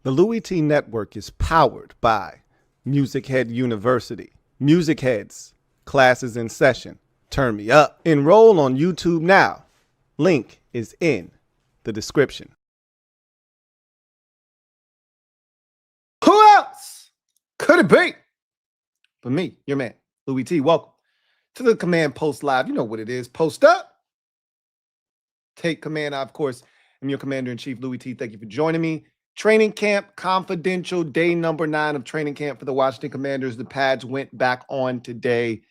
The Louie T Network is powered by MusicHead University. MusicHeads, classes in session. Turn me up. Enroll on YouTube now. Link is in the description. Who else could it be but me, your man, Louie T? Welcome to the Command Post Live. You know what it is. Post up. Take command. I, of course, am your Commander-in-Chief, Louie T. Thank you for joining me. Training camp confidential, day number 9 of training camp for the Washington Commanders. The pads went back on today,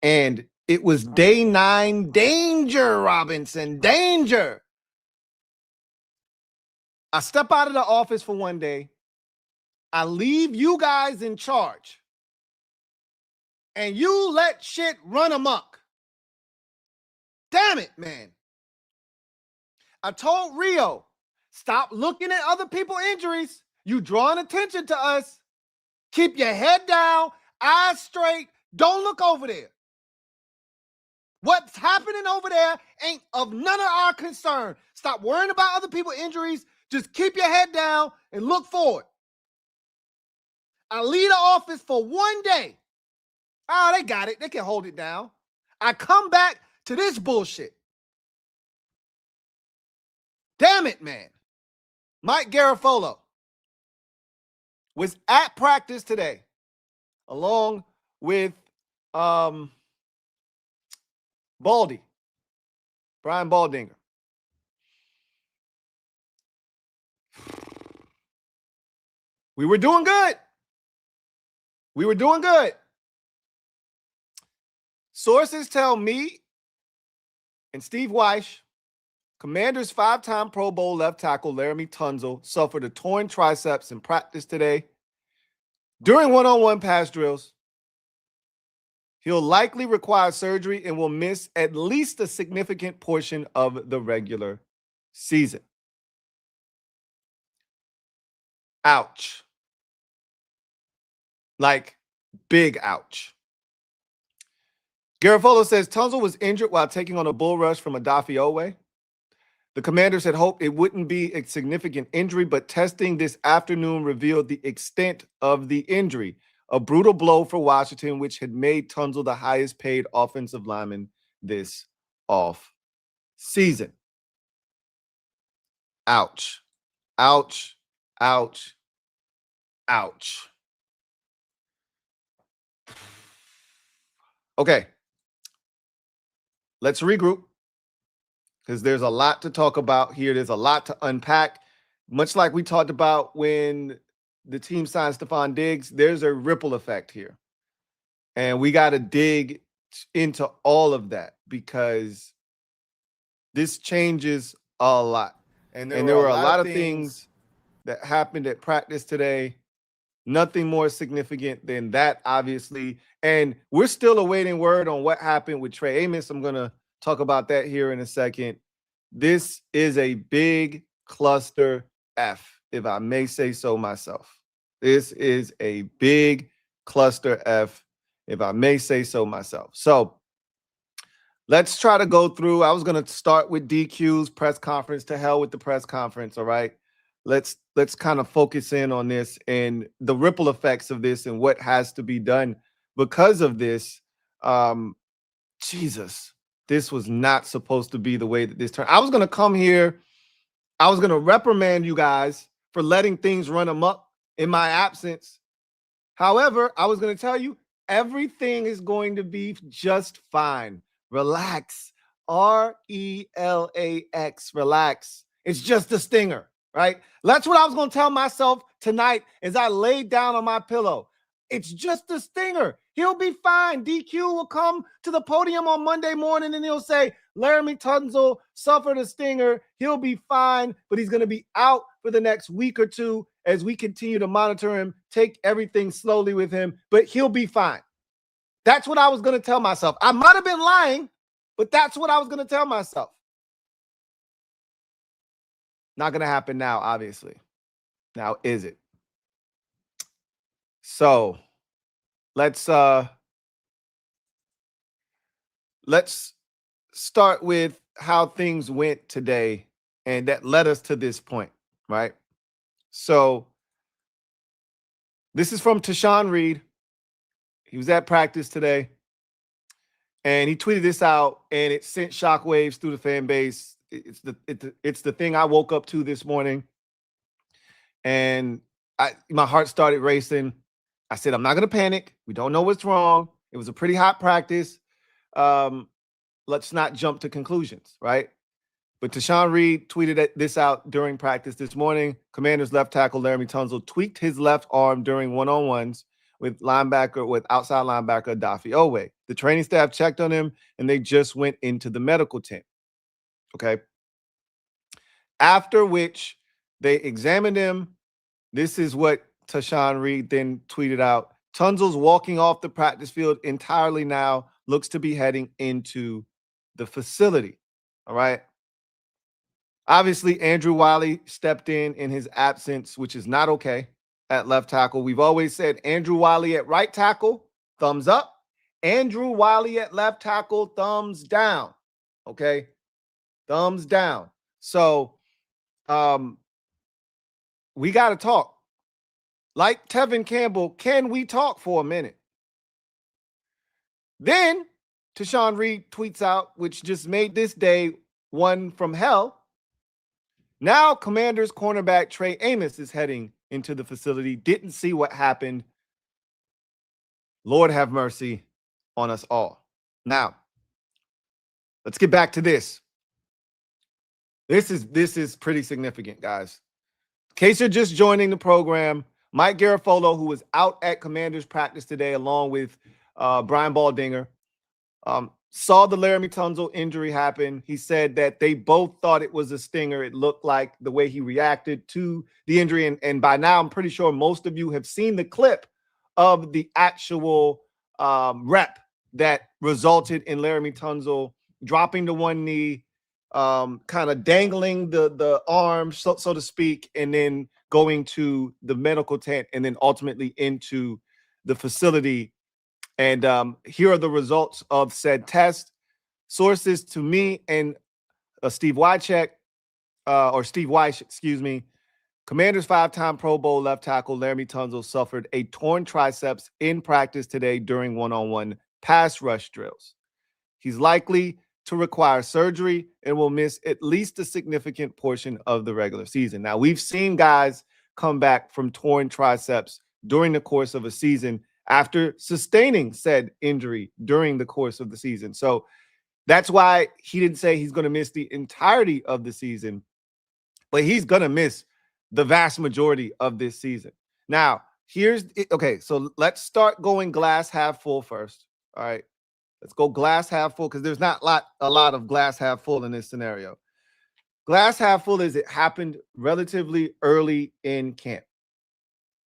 and it was day 9. Danger, Robinson, danger. I step out of the office for one day. I leave you guys in charge, and you let shit run amok. Damn it, man. I told Rio, stop looking at other people's injuries. You drawing attention to us. Keep your head down, eyes straight. Don't look over there. What's happening over there ain't of none of our concern. Stop worrying about other people's injuries. Just keep your head down and look forward. I leave the office for one day. Oh, they got it. They can hold it down. I come back to this bullshit. Damn it, man. Mike Garafolo was at practice today along with Baldy, Brian Baldinger. We were doing good. We were doing good. Sources tell me and Steve Weish, Commanders' 5-time Pro Bowl left tackle LAREMY Tunsil suffered a torn triceps in practice today. During one-on-one pass drills, he'll likely require surgery and will miss at least a significant portion of the regular season. Ouch. Like, big ouch. Garafolo says Tunsil was injured while taking on a bull rush from Adafi Owe. The Commanders had hoped it wouldn't be a significant injury, but testing this afternoon revealed the extent of the injury. A brutal blow for Washington, which had made Tunsil the highest paid offensive lineman this off season. Ouch. Ouch. Ouch. Ouch. Okay. Let's regroup, because there's a lot to talk about here. There's a lot to unpack. Much like we talked about when the team signed Stephon Diggs, there's a ripple effect here. And we got to dig into all of that, because this changes a lot. And there were a lot of things that happened at practice today. Nothing more significant than that, obviously. And we're still awaiting word on what happened with Trey Amos. I'm going to talk about that here in a second. This is a big cluster F, if I may say so myself. This is a big cluster F, if I may say so myself. So let's try to go through. I was going to start with DQ's press conference. To hell with the press conference, all right? Let's kind of focus in on this and the ripple effects of this and what has to be done because of this. Jesus, this was not supposed to be the way that this turned. I was going to come here. I was going to reprimand you guys for letting things run amok in my absence. However, I was going to tell you everything is going to be just fine. Relax. RELAX. Relax. It's just a stinger. Right? That's what I was going to tell myself tonight as I laid down on my pillow. It's just a stinger. He'll be fine. DQ will come to the podium on Monday morning and he'll say, LAREMY Tunsil suffered a stinger. He'll be fine, but he's going to be out for the next week or two as we continue to monitor him, take everything slowly with him, but he'll be fine. That's what I was going to tell myself. I might have been lying, but that's what I was going to tell myself. Not going to happen now, obviously. Now, is it? So, let's start with how things went today, and that led us to this point, right? So, This is from Tashawn Reed. He was at practice today, and he tweeted this out, and it sent shockwaves through the fan base. It's the thing I woke up to this morning, and my heart started racing. I said, I'm not going to panic. We don't know what's wrong. It was a pretty hot practice. Let's not jump to conclusions, right? But Tashawn Reed tweeted this out during practice this morning. Commanders left tackle LAREMY Tunsil tweaked his left arm during one-on-ones with outside linebacker Dafi Owe. The training staff checked on him, and they just went into the medical tent. Okay. After which they examined him. This is what Tashawn Reed then tweeted out. Tunsil's walking off the practice field entirely now, looks to be heading into the facility. All right. Obviously, Andrew Wiley stepped in his absence, which is not okay at left tackle. We've always said Andrew Wiley at right tackle, thumbs up. Andrew Wiley at left tackle, thumbs down. Okay. Thumbs down. So we got to talk. Like Tevin Campbell, can we talk for a minute? Then Tashawn Reed tweets out, which just made this day one from hell. Now Commanders cornerback Trey Amos is heading into the facility. Didn't see what happened. Lord have mercy on us all. Now, let's get back to this. This is pretty significant, guys. In case you're just joining the program, Mike Garafolo, who was out at Commanders practice today, along with Brian Baldinger, saw the LAREMY Tunsil injury happen. He said that they both thought it was a stinger. It looked like the way he reacted to the injury. And by now, I'm pretty sure most of you have seen the clip of the actual rep that resulted in LAREMY Tunsil dropping to one knee, kind of dangling the arm, so to speak, and then going to the medical tent and then ultimately into the facility. And here are the results of said test. Sources to me and Steve Wycheck, or Steve Weiss, excuse me. Commanders 5-time Pro Bowl left tackle LAREMY Tunsil suffered a torn triceps in practice today during one-on-one pass rush drills. He's likely to require surgery and will miss at least a significant portion of the regular season. Now, we've seen guys come back from torn triceps during the course of a season after sustaining said injury during the course of the season. So that's why he didn't say he's going to miss the entirety of the season, but he's going to miss the vast majority of this season. Now, okay, so let's start going glass half full first. All right, let's go glass half full, because there's not a lot of glass half full in this scenario. Glass half full is it happened relatively early in camp.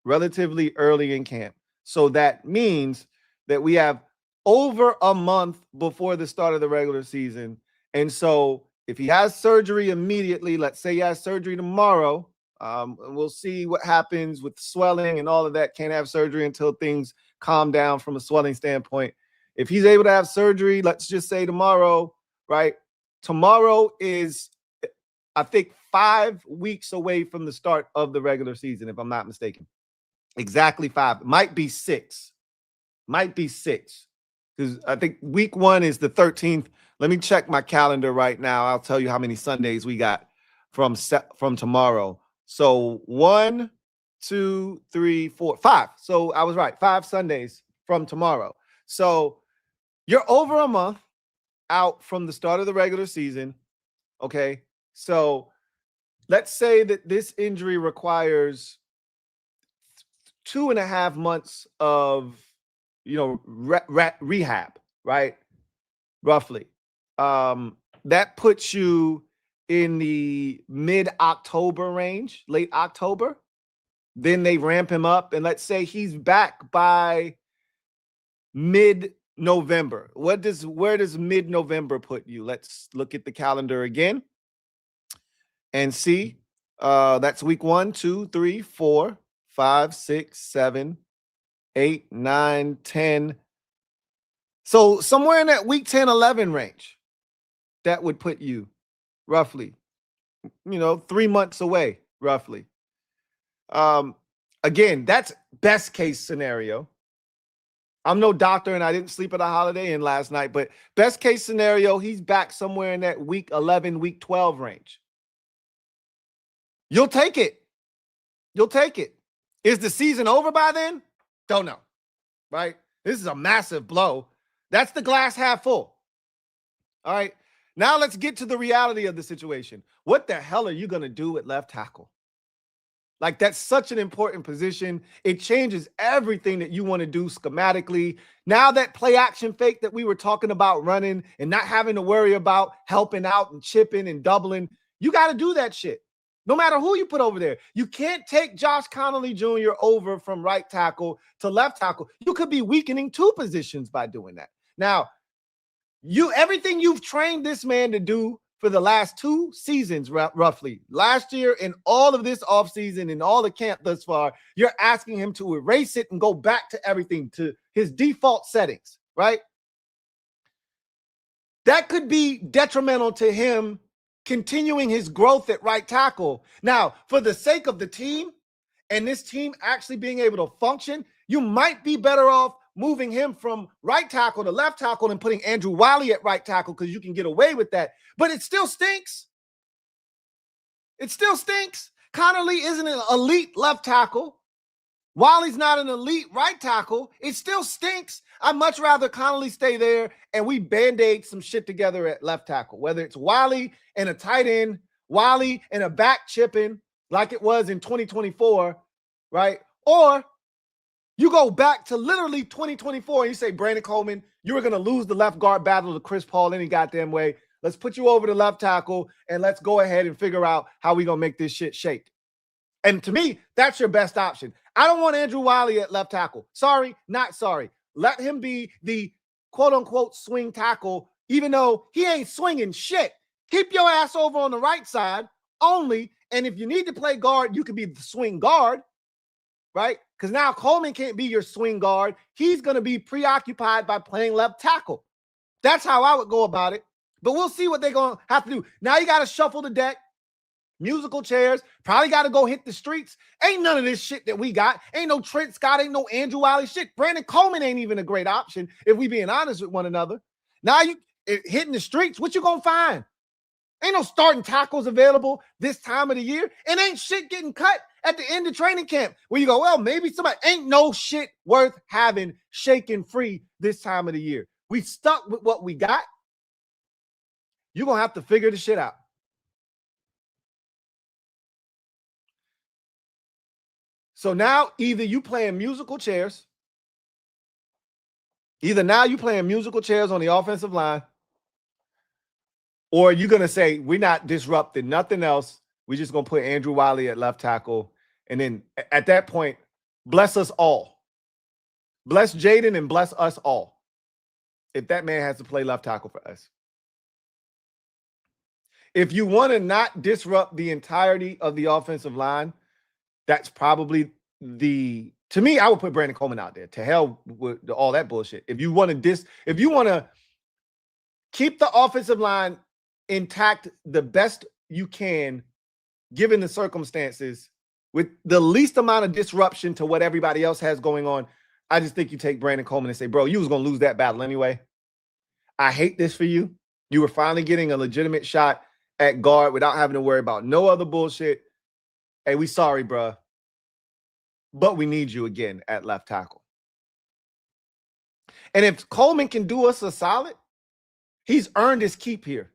Relatively early in camp. So that means that we have over a month before the start of the regular season. And so if he has surgery immediately, let's say he has surgery tomorrow, we'll see what happens with swelling and all of that. Can't have surgery until things calm down from a swelling standpoint. If he's able to have surgery, let's just say tomorrow, right? Tomorrow is, I think, 5 weeks away from the start of the regular season, if I'm not mistaken. Exactly 5. Might be 6. Might be 6. Because I think week 1 is the 13th. Let me check my calendar right now. I'll tell you how many Sundays we got from tomorrow. So 1, 2, 3, 4, 5. So I was right. 5 Sundays from tomorrow. So you're over a month out from the start of the regular season. Okay. So let's say that this injury requires 2.5 months of, rehab, right? Roughly. That puts you in the mid-October range, late October. Then they ramp him up, and let's say he's back by mid-November. Where does mid-November put you? Let's look at the calendar again and see. That's week 1, 2, 3, 4, 5, 6, 7, 8, 9, 10. So somewhere in that week 10, 11 range, that would put you roughly, 3 months away, roughly. Again, that's best case scenario. I'm no doctor and I didn't sleep at a Holiday Inn last night, but best case scenario, he's back somewhere in that week 11, week 12 range. You'll take it. You'll take it. Is the season over by then? Don't know, right? This is a massive blow. That's the glass half full. All right. Now let's get to the reality of the situation. What the hell are you going to do at left tackle? Like, that's such an important position. It changes everything that you want to do schematically. Now that play action fake that we were talking about running and not having to worry about helping out and chipping and doubling, you got to do that shit. No matter who you put over there. You can't take Josh Connolly Jr. over from right tackle to left tackle. You could be weakening two positions by doing that. Now, everything you've trained this man to do for the last 2 seasons, roughly, last year and all of this offseason and all the camp thus far, you're asking him to erase it and go back to everything, to his default settings, right? That could be detrimental to him continuing his growth at right tackle. Now, for the sake of the team and this team actually being able to function, you might be better off moving him from right tackle to left tackle and putting Andrew Wiley at right tackle because you can get away with that. But it still stinks. It still stinks. Connolly isn't an elite left tackle. Wiley's not an elite right tackle. It still stinks. I'd much rather Connolly stay there and we band-aid some shit together at left tackle, whether it's Wiley and a tight end, Wiley and a back chipping like it was in 2024, right? Or you go back to literally 2024 and you say, Brandon Coleman, you were going to lose the left guard battle to Chris Paul any goddamn way. Let's put you over to left tackle and let's go ahead and figure out how we're going to make this shit shake. And to me, that's your best option. I don't want Andrew Wiley at left tackle. Sorry, not sorry. Let him be the quote-unquote swing tackle, even though he ain't swinging shit. Keep your ass over on the right side only, and if you need to play guard, you can be the swing guard, right? Because now Coleman can't be your swing guard. He's going to be preoccupied by playing left tackle. That's how I would go about it. But we'll see what they're going to have to do. Now you got to shuffle the deck. Musical chairs. Probably got to go hit the streets. Ain't none of this shit that we got. Ain't no Trent Scott. Ain't no Andrew Wiley shit. Brandon Coleman ain't even a great option if we being honest with one another. Now you hitting the streets. What you going to find? Ain't no starting tackles available this time of the year. And ain't shit getting cut at the end of training camp where you go, well, maybe somebody. Ain't no shit worth having shaken free this time of the year. We stuck with what we got. You're going to have to figure the shit out. So now either you playing musical chairs. Either now you playing musical chairs on the offensive line. Or you're going to say, we're not disrupting nothing else. We're just going to put Andrew Wiley at left tackle. And then at that point, bless us all. Bless Jaden and bless us all. If that man has to play left tackle for us. If you want to not disrupt the entirety of the offensive line, that's probably to me, I would put Brandon Coleman out there. To hell with all that bullshit. If you want to keep the offensive line intact the best you can, given the circumstances, with the least amount of disruption to what everybody else has going on, I just think you take Brandon Coleman and say, bro, you was going to lose that battle anyway. I hate this for you. You were finally getting a legitimate shot at guard without having to worry about no other bullshit. Hey, we sorry, bro. But we need you again at left tackle. And if Coleman can do us a solid, he's earned his keep here.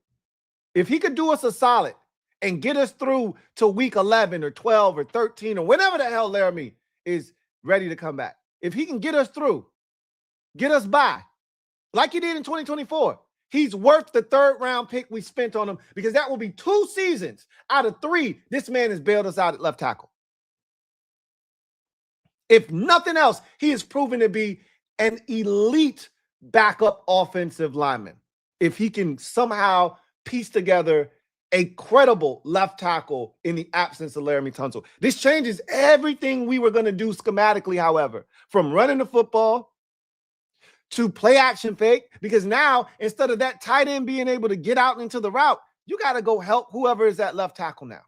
If he could do us a solid and get us through to week 11 or 12 or 13 or whenever the hell LAREMY is ready to come back, if he can get us through, get us by, like he did in 2024, he's worth the 3rd round pick we spent on him, because that will be 2 seasons out of 3 this man has bailed us out at left tackle. If nothing else, he has proven to be an elite backup offensive lineman. If he can somehow piece together a credible left tackle in the absence of LAREMY Tunsil. This changes everything we were going to do schematically, however, from running the football to play action fake, because now instead of that tight end being able to get out into the route, you got to go help whoever is at left tackle now.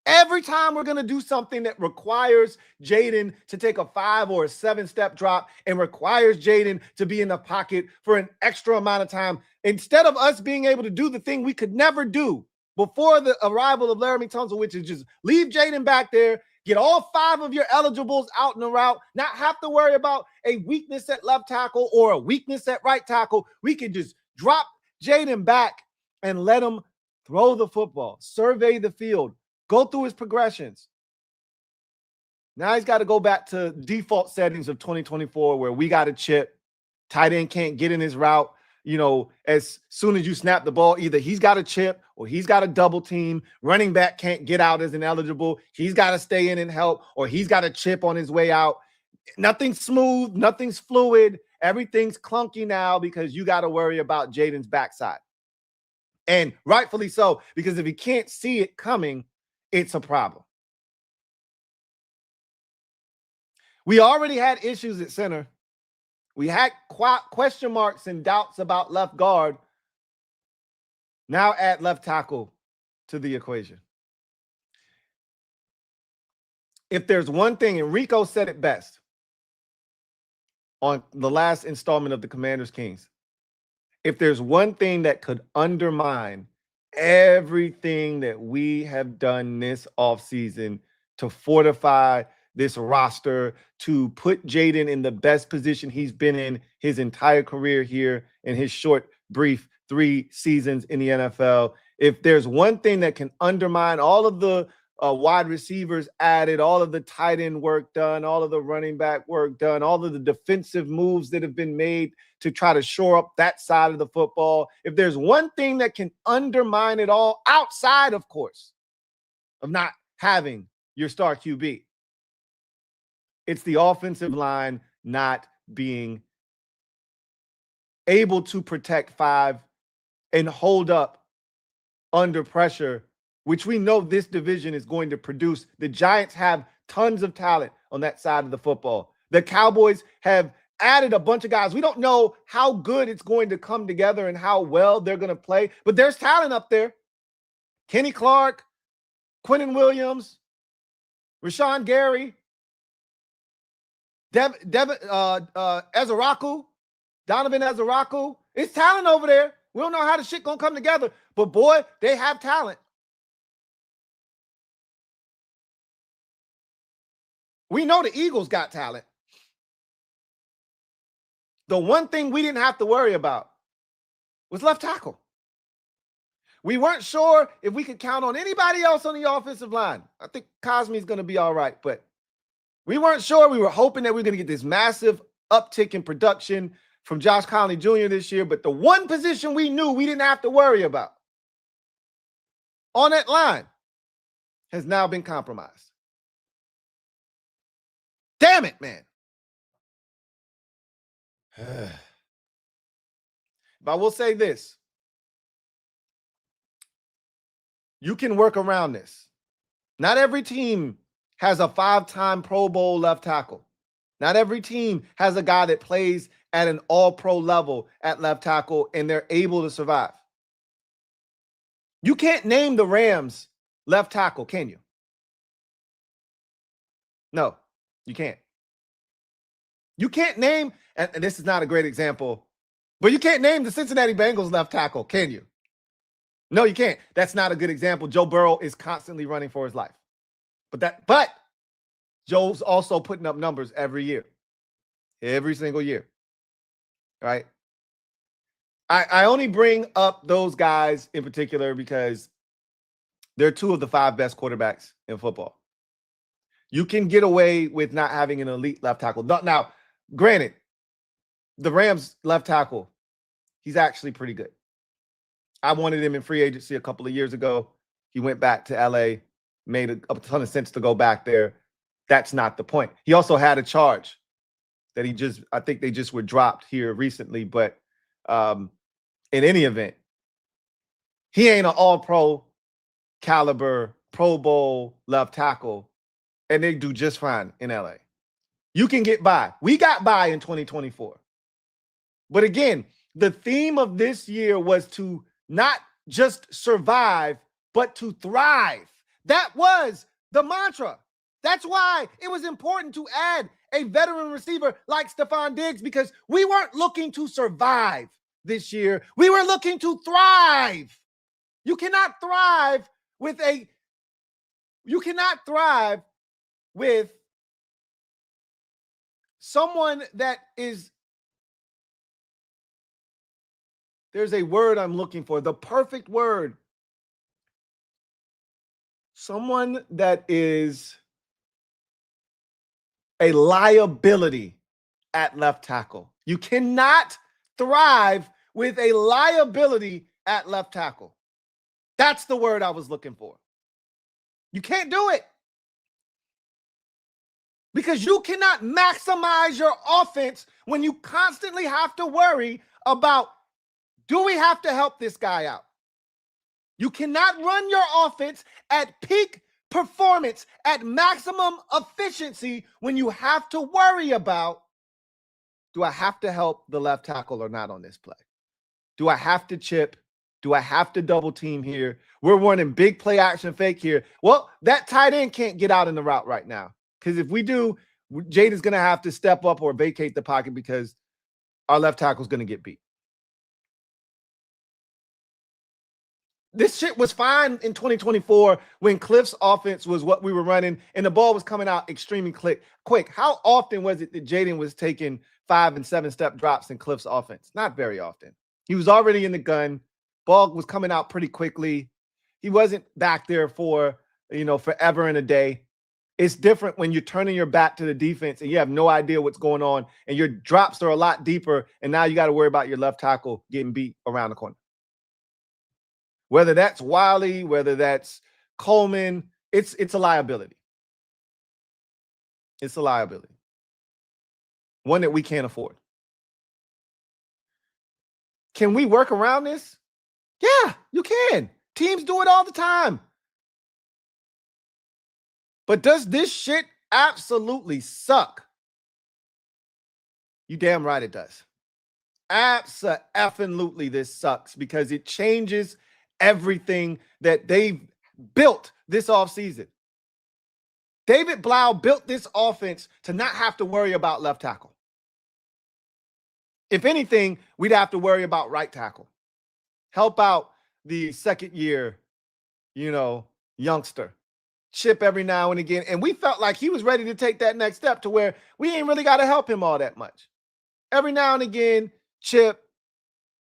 Every time we're going to do something that requires Jaden to take a 5 or a 7-step drop and requires Jaden to be in the pocket for an extra amount of time, instead of us being able to do the thing we could never do before the arrival of LAREMY Tunsil, which is just leave Jaden back there, get all 5 of your eligibles out in the route, not have to worry about a weakness at left tackle or a weakness at right tackle. We can just drop Jaden back and let him throw the football, survey the field, go through his progressions. Now he's got to go back to default settings of 2024 where we got a chip. Tight end can't get in his route. You know, as soon as you snap the ball, either he's got a chip or he's got a double team. Running back can't get out as ineligible. He's got to stay in and help, or he's got a chip on his way out. Nothing's smooth. Nothing's fluid. Everything's clunky now because you got to worry about Jaden's backside. And rightfully so, because if he can't see it coming, it's a problem. We already had issues at center. We had question marks and doubts about left guard. Now add left tackle to the equation. If there's one thing, and Rico said it best on the last installment of the Commanders Kings, if there's one thing that could undermine everything that we have done this offseason to fortify this roster, to put Jaden in the best position he's been in his entire career here in his short, brief 3 seasons in the NFL. If there's one thing that can undermine all of the wide receivers added, all of the tight end work done, all of the running back work done, all of the defensive moves that have been made to try to shore up that side of the football, if there's one thing that can undermine it all, outside, of course, of not having your star QB, it's the offensive line not being able to protect 5 and hold up under pressure, which we know this division is going to produce. The Giants have tons of talent on that side of the football. The Cowboys have added a bunch of guys. We don't know how good it's going to come together and how well they're going to play, but there's talent up there. Kenny Clark, Quinnen Williams, Rashawn Gary, Ezeraku, Donovan Ezeraku. It's talent over there. We don't know how the shit gonna come together, but boy, they have talent. We know the Eagles got talent. The one thing we didn't have to worry about was left tackle. We weren't sure if we could count on anybody else on the offensive line. I think Cosme's going to be all right, but we weren't sure. We were hoping that we were going to get this massive uptick in production from Josh Conley Jr. this year, but the one position we knew we didn't have to worry about on that line has now been compromised. Damn it, man. But I will say this. You can work around this. Not every team has a 5-time Pro Bowl left tackle. Not every team has a guy that plays at an all-pro level at left tackle and they're able to survive. You can't name the Rams left tackle, can you? No, you can't. You can't name, and this is not a great example, but you can't name the Cincinnati Bengals left tackle, can you? No, you can't. That's not a good example. Joe Burrow is constantly running for his life. But Joe's also putting up numbers every year. Every single year. Right? I only bring up those guys in particular because they're 2 of the 5 best quarterbacks in football. You can get away with not having an elite left tackle. Now, granted, the Rams left tackle, he's actually pretty good. I wanted him in free agency a couple of years ago. He went back to LA, made a ton of sense to go back there. That's not the point. He also had a charge that I think they just were dropped here recently. But in any event, he ain't an all-pro caliber, Pro Bowl left tackle, and they do just fine in LA. You can get by. We got by in 2024. But again, the theme of this year was to not just survive, but to thrive. That was the mantra. That's why it was important to add a veteran receiver like Stephon Diggs, because we weren't looking to survive this year. We were looking to thrive. You cannot thrive with someone that is, there's a word I'm looking for, the perfect word. Someone that is a liability at left tackle. You cannot thrive with a liability at left tackle. That's the word I was looking for. You can't do it. Because you cannot maximize your offense when you constantly have to worry about, do we have to help this guy out? You cannot run your offense at peak performance, at maximum efficiency, when you have to worry about, do I have to help the left tackle or not on this play? Do I have to chip? Do I have to double team here? We're running big play action fake here. Well, that tight end can't get out in the route right now. Because if we do, Jaden's going to have to step up or vacate the pocket because our left tackle is going to get beat. This shit was fine in 2024 when Cliff's offense was what we were running and the ball was coming out extremely quick. How often was it that Jaden was taking 5 and 7 step drops in Cliff's offense? Not very often. He was already in the gun. Ball was coming out pretty quickly. He wasn't back there for, forever and a day. It's different when you're turning your back to the defense and you have no idea what's going on and your drops are a lot deeper, and now you got to worry about your left tackle getting beat around the corner. Whether that's Wiley, whether that's Coleman, it's a liability. It's a liability. One that we can't afford. Can we work around this? Yeah, you can. Teams do it all the time. But does this shit absolutely suck? You damn right it does. Abso-effing-lutely this sucks because it changes everything that they've built this offseason. David Blau built this offense to not have to worry about left tackle. If anything, we'd have to worry about right tackle. Help out the second year, youngster. Chip every now and again. And we felt like he was ready to take that next step to where we ain't really got to help him all that much. Every now and again, chip,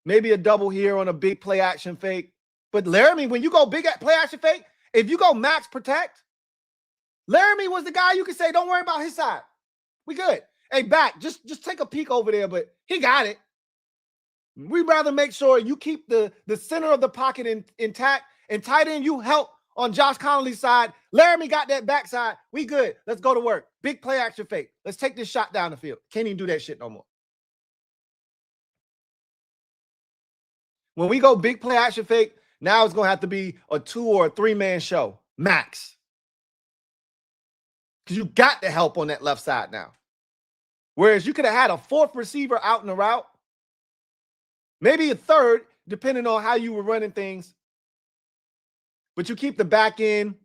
maybe a double here on a big play action fake. But LAREMY, when you go big at play action fake, if you go max protect, LAREMY was the guy you could say, don't worry about his side. We good. Hey, back, just take a peek over there, but he got it. We'd rather make sure you keep the center of the pocket intact, and tight end, you help on Josh Connolly's side. LAREMY got that backside. We good. Let's go to work. Big play action fake. Let's take this shot down the field. Can't even do that shit no more. When we go big play action fake, now it's going to have to be a 2 or a 3-man show, max. Because you got the help on that left side now. Whereas you could have had a 4th receiver out in the route, maybe a 3rd, depending on how you were running things. But you keep the back end,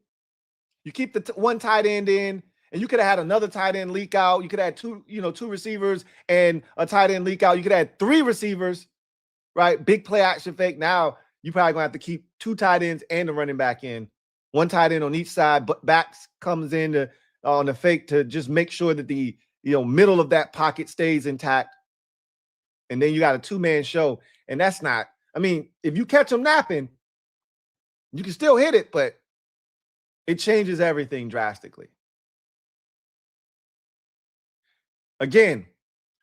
you keep the one tight end in, and you could have had another tight end leak out. You could have had two receivers and a tight end leak out. You could have had 3 receivers, right? Big play action fake. Now you probably gonna have to keep 2 tight ends and the running back in. 1 tight end on each side, but backs comes in on the fake to just make sure that the middle of that pocket stays intact. And then you got a 2-man show. And that's not, if you catch them napping, you can still hit it, but it changes everything drastically. Again,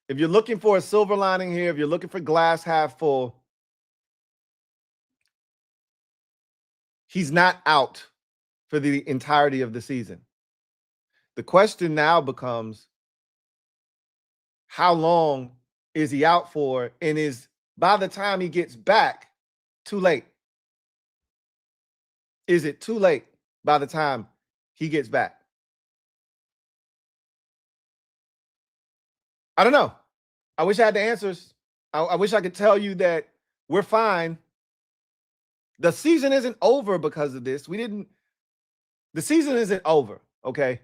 if you're looking for a silver lining here, if you're looking for glass half full, he's not out for the entirety of the season. The question now becomes, how long is he out for? And is, by the time he gets back, too late? Is it too late by the time he gets back? I don't know. I wish I had the answers. I wish I could tell you that we're fine. The season isn't over because of this. The season isn't over, okay?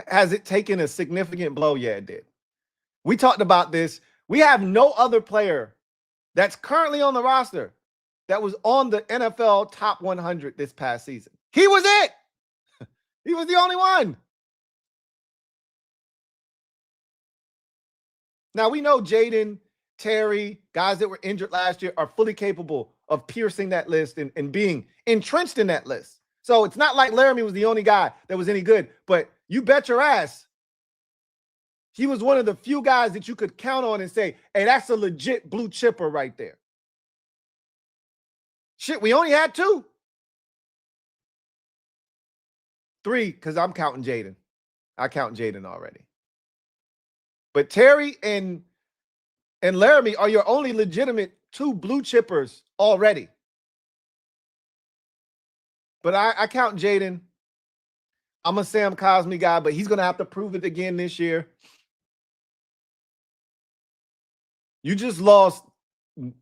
Has it taken a significant blow? Yeah, it did. We talked about this. We have no other player that's currently on the roster that was on the NFL top 100 this past season. He was it. He was the only one. Now, we know Jaden, Terry, guys that were injured last year are fully capable of piercing that list and being entrenched in that list. So it's not like LAREMY was the only guy that was any good, but you bet your ass he was one of the few guys that you could count on and say, hey, that's a legit blue chipper right there. Shit, we only had 2. 3, because I'm counting Jaden. I count Jaden already. But Terry and LAREMY are your only legitimate 2 blue chippers already. But I count Jaden. I'm a Sam Cosmi guy, but he's going to have to prove it again this year. You just lost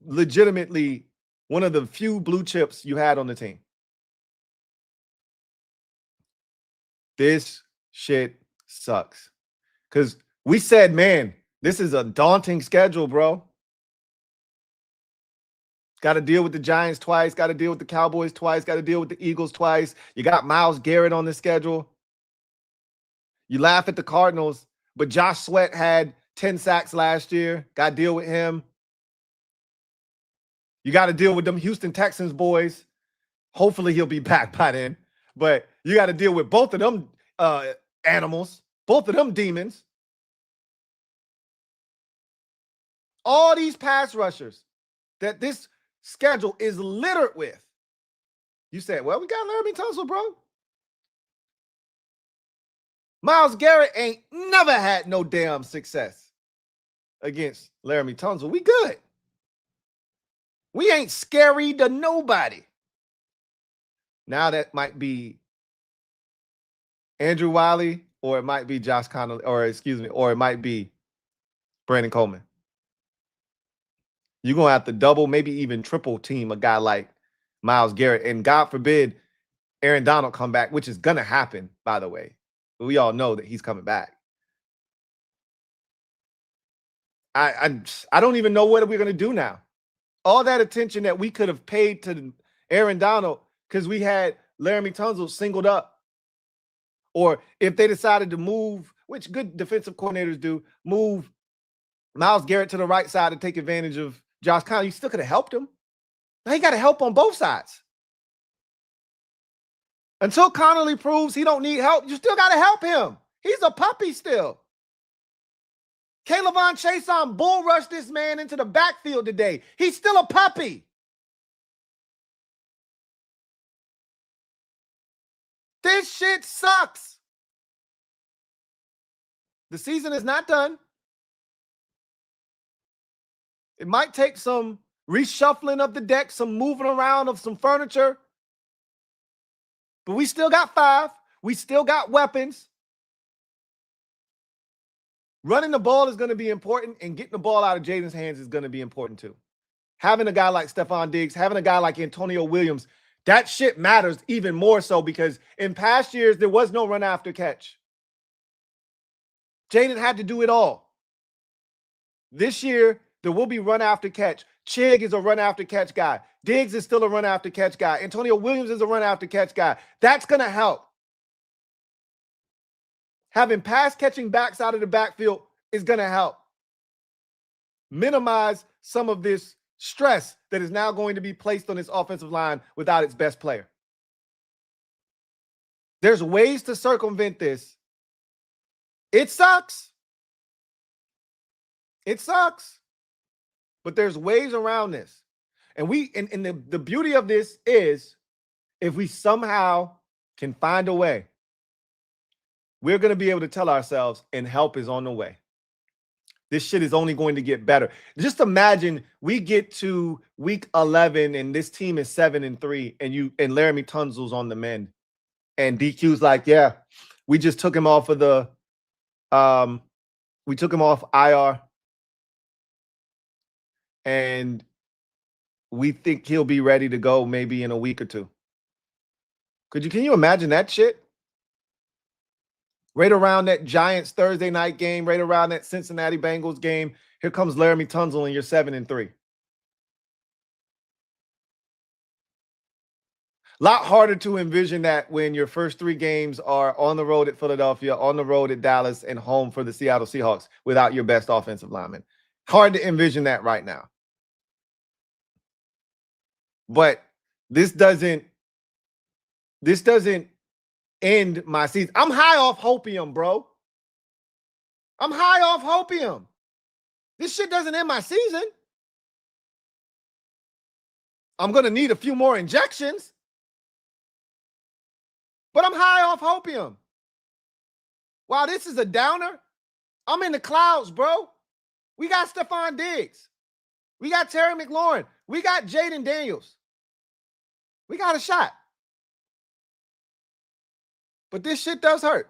legitimately one of the few blue chips you had on the team. This shit sucks. Because we said, man, this is a daunting schedule, bro. Got to deal with the Giants twice. Got to deal with the Cowboys twice. Got to deal with the Eagles twice. You got Myles Garrett on the schedule. You laugh at the Cardinals, but Josh Sweat had 10 sacks last year. Got to deal with him. You got to deal with them Houston Texans boys. Hopefully he'll be back by then. But you got to deal with both of them animals, both of them demons. All these pass rushers that this schedule is littered with. You said, well, we got LAREMY Tunsil, bro. Myles Garrett ain't never had no damn success against LAREMY Tunsil. We good. We ain't scary to nobody. Now that might be Andrew Wiley, or it might be Josh Connolly, or it might be Brandon Coleman. You're going to have to double, maybe even triple team a guy like Myles Garrett. And God forbid Aaron Donald come back, which is going to happen, by the way. We all know that he's coming back. I don't even know what we're going to do now. All that attention that we could have paid to Aaron Donald because we had LAREMY Tunsil singled up. Or if they decided to move, which good defensive coordinators do, move Myles Garrett to the right side to take advantage of Josh Connolly, you still could have helped him. Now he got to help on both sides. Until Connolly proves he don't need help, you still got to help him. He's a puppy still. Kaylavon Chason bull rushed this man into the backfield today. He's still a puppy. This shit sucks. The season is not done. It might take some reshuffling of the deck, some moving around of some furniture. But we still got 5. We still got weapons. Running the ball is going to be important, and getting the ball out of Jaden's hands is going to be important too. Having a guy like Stephon Diggs, having a guy like Antonio Williams, that shit matters even more so because in past years, there was no run after catch. Jaden had to do it all. This year, there will be run after catch. Chig is a run after catch guy. Diggs is still a run after catch guy. Antonio Williams is a run after catch guy. That's going to help. Having pass catching backs out of the backfield is going to help minimize some of this stress that is now going to be placed on this offensive line without its best player. There's ways to circumvent this. It sucks. It sucks. But there's ways around this. And the beauty of this is if we somehow can find a way, we're going to be able to tell ourselves, and help is on the way. This shit is only going to get better. Just imagine we get to week 11 and this team is 7-3 and LAREMY Tunsil's on the mend. And DQ's like, yeah, we just took him off of we took him off IR. And we think he'll be ready to go maybe in a week or 2. Can you imagine that shit? Right around that Giants Thursday night game, right around that Cincinnati Bengals game, here comes LAREMY Tunsil and you're 7-3. A lot harder to envision that when your first 3 games are on the road at Philadelphia, on the road at Dallas, and home for the Seattle Seahawks without your best offensive lineman. Hard to envision that right now. But this doesn't end my season. I'm high off hopium, bro. I'm high off hopium. This shit doesn't end my season. I'm going to need a few more injections. But I'm high off hopium. Wow, this is a downer. I'm in the clouds, bro. We got Stephon Diggs. We got Terry McLaurin. We got Jaden Daniels. We got a shot. But this shit does hurt.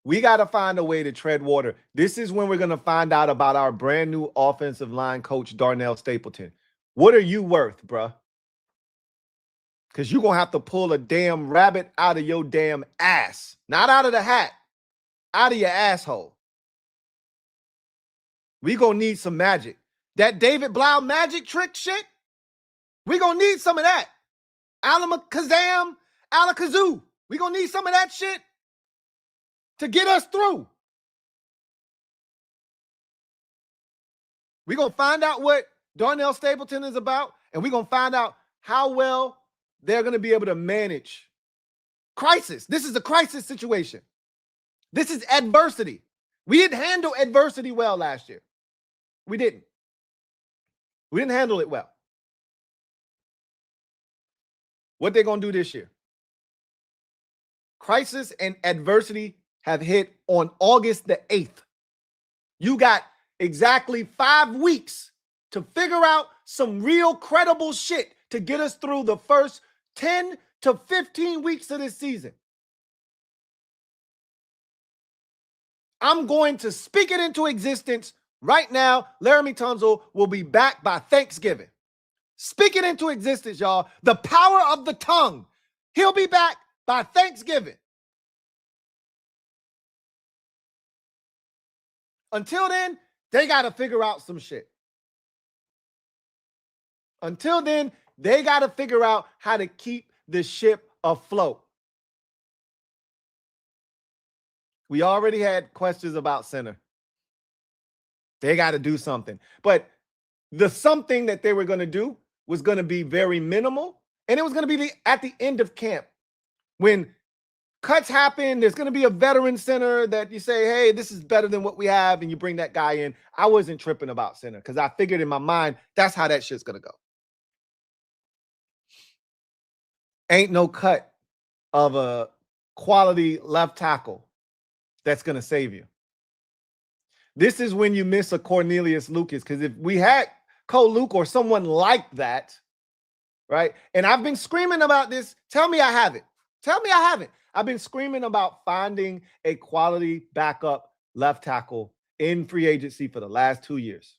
We got to find a way to tread water. This is when we're going to find out about our brand new offensive line coach, Darnell Stapleton. What are you worth, bruh? Because you're going to have to pull a damn rabbit out of your damn ass. Not out of the hat. Out of your asshole. We going to need some magic. That David Blau magic trick shit, we going to need some of that. Alakazam, alakazoo. We going to need some of that shit to get us through. We're going to find out what Darnell Stapleton is about, and we're going to find out how well they're going to be able to manage crisis. This is a crisis situation. This is adversity. We didn't handle adversity well last year. We didn't. We didn't handle it well. What they're going to do this year? Crisis and adversity have hit on August the 8th. You got exactly 5 weeks to figure out some real credible shit to get us through the first 10 to 15 weeks of this season. I'm going to speak it into existence right now. LAREMY Tunsil will be back by Thanksgiving. Speak it into existence, y'all. The power of the tongue. He'll be back by Thanksgiving. Until then, they got to figure out some shit. Until then, they got to figure out how to keep the ship afloat. We already had questions about center. They got to do something. But the something that they were going to do was going to be very minimal. And it was going to be at the end of camp. When cuts happen, there's going to be a veteran center that you say, hey, this is better than what we have. And you bring that guy in. I wasn't tripping about center because I figured in my mind, that's how that shit's going to go. Ain't no cut of a quality left tackle that's going to save you. This is when you miss a Cornelius Lucas, because if we had Cole Luke or someone like that, right? And I've been screaming about this. Tell me I haven't. Tell me I haven't. I've been screaming about finding a quality backup left tackle in free agency for the last 2 years.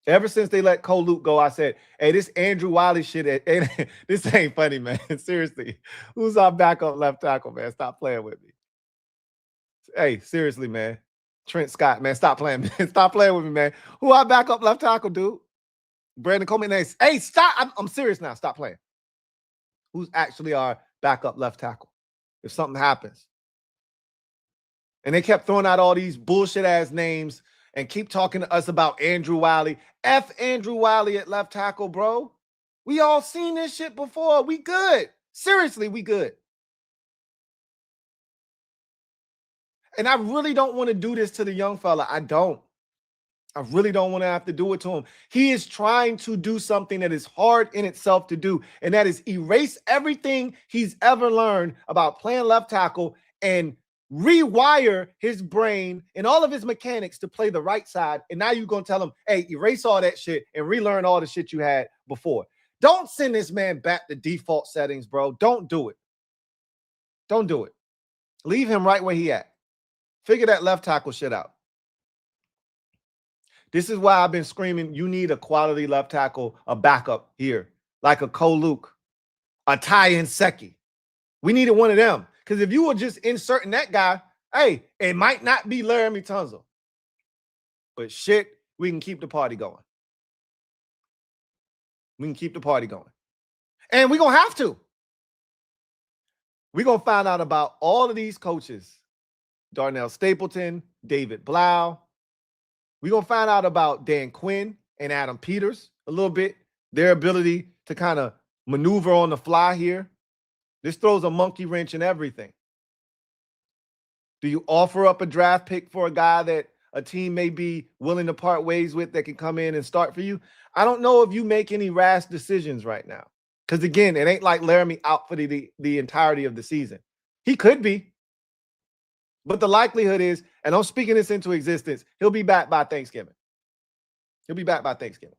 Ever since they let Cole Luke go, I said, hey, this Andrew Wiley shit, this ain't funny, man. Seriously. Who's our backup left tackle, man? Stop playing with me. Hey, seriously, man. Trent Scott, man. Stop playing, man. Stop playing with me, man. Who our backup left tackle, dude? Brandon Coleman. Hey, stop. I'm serious now. Stop playing. Who's actually our backup left tackle if something happens? And they kept throwing out all these bullshit-ass names and keep talking to us about Andrew Wiley. F Andrew Wiley at left tackle, bro. We all seen this shit before. We good. Seriously, we good. And I really don't want to do this to the young fella. I don't. I really don't want to have to do it to him. He is trying to do something that is hard in itself to do, and that is erase everything he's ever learned about playing left tackle and rewire his brain and all of his mechanics to play the right side. And now you're going to tell him, hey, erase all that shit and relearn all the shit you had before. Don't send this man back to default settings, bro. Don't do it. Don't do it. Leave him right where he at. Figure that left tackle shit out. This is why I've been screaming, you need a quality left tackle, a backup here, like a Cole Luke, a Ty Inseki. We needed one of them. Because if you were just inserting that guy, hey, it might not be LAREMY Tunsil. But shit, we can keep the party going. We can keep the party going. And we're going to have to. We're going to find out about all of these coaches. Darnell Stapleton, David Blau. We're going to find out about Dan Quinn and Adam Peters a little bit. Their ability to kind of maneuver on the fly here. This throws a monkey wrench in everything. Do you offer up a draft pick for a guy that a team may be willing to part ways with that can come in and start for you? I don't know if you make any rash decisions right now. Because, again, it ain't like LAREMY out for the entirety of the season. He could be. But the likelihood is, and I'm speaking this into existence, he'll be back by Thanksgiving. He'll be back by Thanksgiving.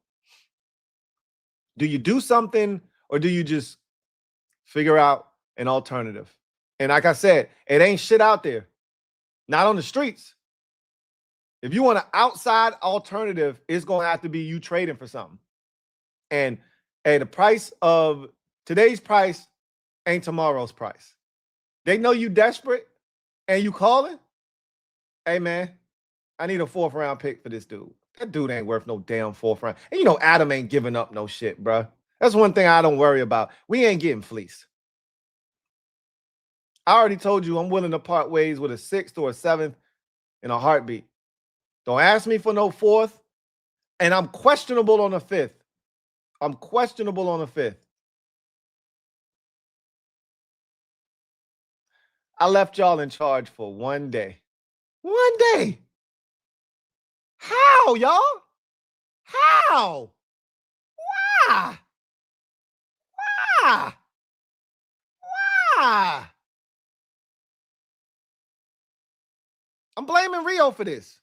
Do you do something or do you just figure out an alternative? And like I said, it ain't shit out there. Not on the streets. If you want an outside alternative, it's going to have to be you trading for something. And hey, the price of today's price ain't tomorrow's price. They know you desperate and you calling. Hey, man, I need a 4th round pick for this dude. That dude ain't worth no damn 4th round. And you know Adam ain't giving up no shit, bro. That's one thing I don't worry about. We ain't getting fleeced. I already told you I'm willing to part ways with a 6th or a 7th in a heartbeat. Don't ask me for no 4th. And I'm questionable on the 5th. I'm questionable on the 5th. I left y'all in charge for one day. One day. How, y'all? How? Why? Why? Why? I'm blaming Rio for this.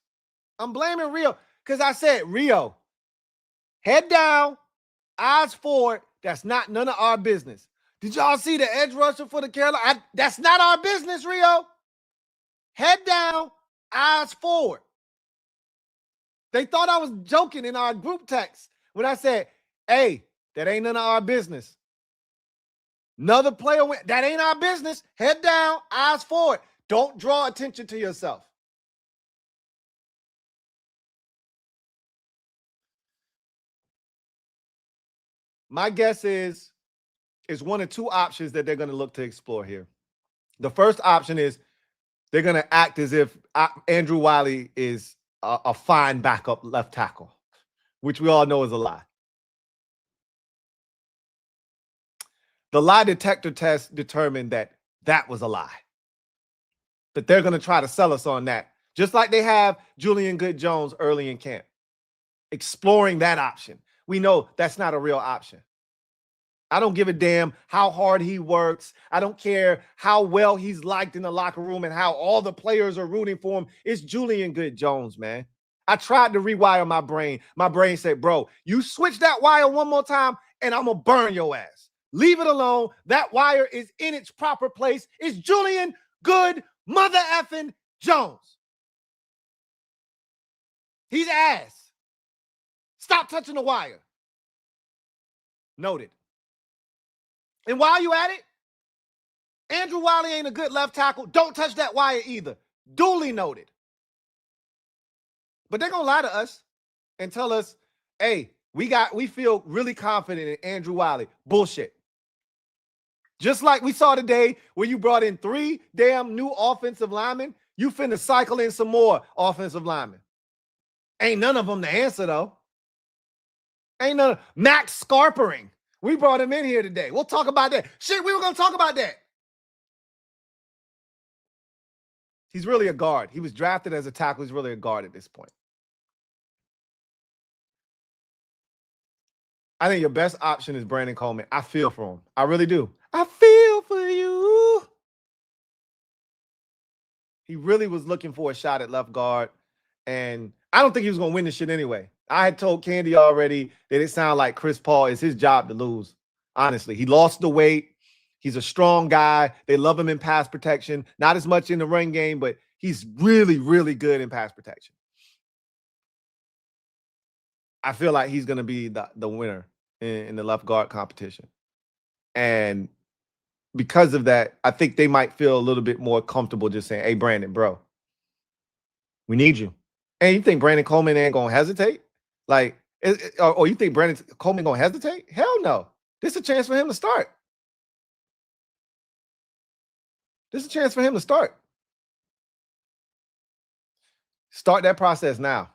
I'm blaming Rio because I said, Rio, head down, eyes forward. That's not none of our business. Did y'all see the edge rusher for the Carolina? That's not our business, Rio. Head down, eyes forward. They thought I was joking in our group text when I said, hey, that ain't none of our business. Another player went, that ain't our business. Head down, eyes forward. Don't draw attention to yourself. My guess is one of two options that they're going to look to explore here. The first option is they're going to act as if Andrew Wiley is a fine backup left tackle, which we all know is a lie. The lie detector test determined that that was a lie. But they're going to try to sell us on that, just like they have Julian Good-Jones early in camp, exploring that option. We know that's not a real option. I don't give a damn how hard he works. I don't care how well he's liked in the locker room and how all the players are rooting for him. It's Julian Good-Jones, man. I tried to rewire my brain. My brain said, bro, you switch that wire one more time and I'm going to burn your ass. Leave it alone. That wire is in its proper place. It's Julian Good mother effing Jones. He's ass. Stop touching the wire. Noted. And while you at it, Andrew Wiley ain't a good left tackle. Don't touch that wire either. Duly noted. But they're going to lie to us and tell us, hey, we feel really confident in Andrew Wiley. Bullshit. Just like we saw today when you brought in 3 damn new offensive linemen, you finna cycle in some more offensive linemen. Ain't none of them the answer, though. Ain't none. Max Scarpering. We brought him in here today. We'll talk about that. Shit, we were going to talk about that. He's really a guard. He was drafted as a tackle. He's really a guard at this point. I think your best option is Brandon Coleman. I feel for him. I really do. I feel for you. He really was looking for a shot at left guard, and I don't think he was going to win this shit anyway. I had told Candy already that it sounded like Chris Paul is his job to lose. Honestly, he lost the weight. He's a strong guy. They love him in pass protection. Not as much in the run game, but he's really, really good in pass protection. I feel like he's going to be the winner in the left guard competition. And because of that, I think they might feel a little bit more comfortable just saying, hey, Brandon, bro, we need you. And you think Brandon Coleman ain't going to hesitate? Like, or you think Brandon Coleman going to hesitate? Hell no. This is a chance for him to start. This is a chance for him to start. Start that process now.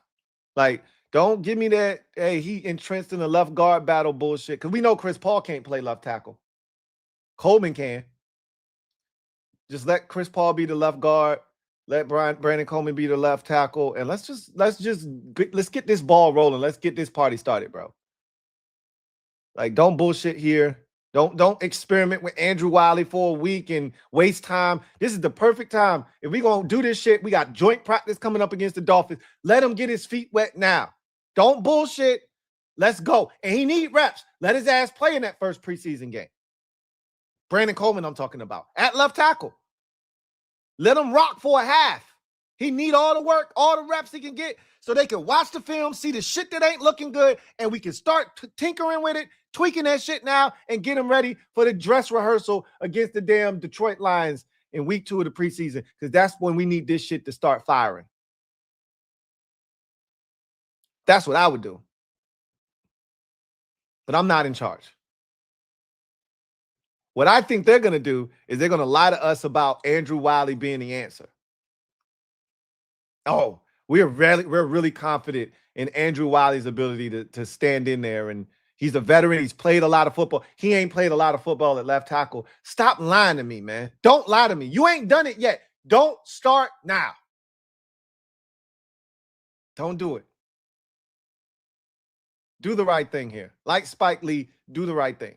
Like, don't give me that, hey, he entrenched in the left guard battle bullshit. Because we know Chris Paul can't play left tackle. Coleman can. Just let Chris Paul be the left guard. Let Brandon Coleman be the left tackle. And let's get this ball rolling. Let's get this party started, bro. Like, don't bullshit here. Don't experiment with Andrew Wiley for a week and waste time. This is the perfect time. If we're going to do this shit, we got joint practice coming up against the Dolphins. Let him get his feet wet now. Don't bullshit. Let's go. And he need reps. Let his ass play in that first preseason game. Brandon Coleman I'm talking about. At left tackle. Let him rock for a half. He need all the work, all the reps he can get so they can watch the film, see the shit that ain't looking good, and we can start tinkering with it, tweaking that shit now, and get him ready for the dress rehearsal against the damn Detroit Lions in week 2 of the preseason, because that's when we need this shit to start firing. That's what I would do. But I'm not in charge. What I think they're going to do is they're going to lie to us about Andrew Wiley being the answer. Oh, we're really confident in Andrew Wiley's ability to stand in there, and he's a veteran. He's played a lot of football. He ain't played a lot of football at left tackle. Stop lying to me, man. Don't lie to me. You ain't done it yet. Don't start now. Don't do it. Do the right thing here. Like Spike Lee, do the right thing.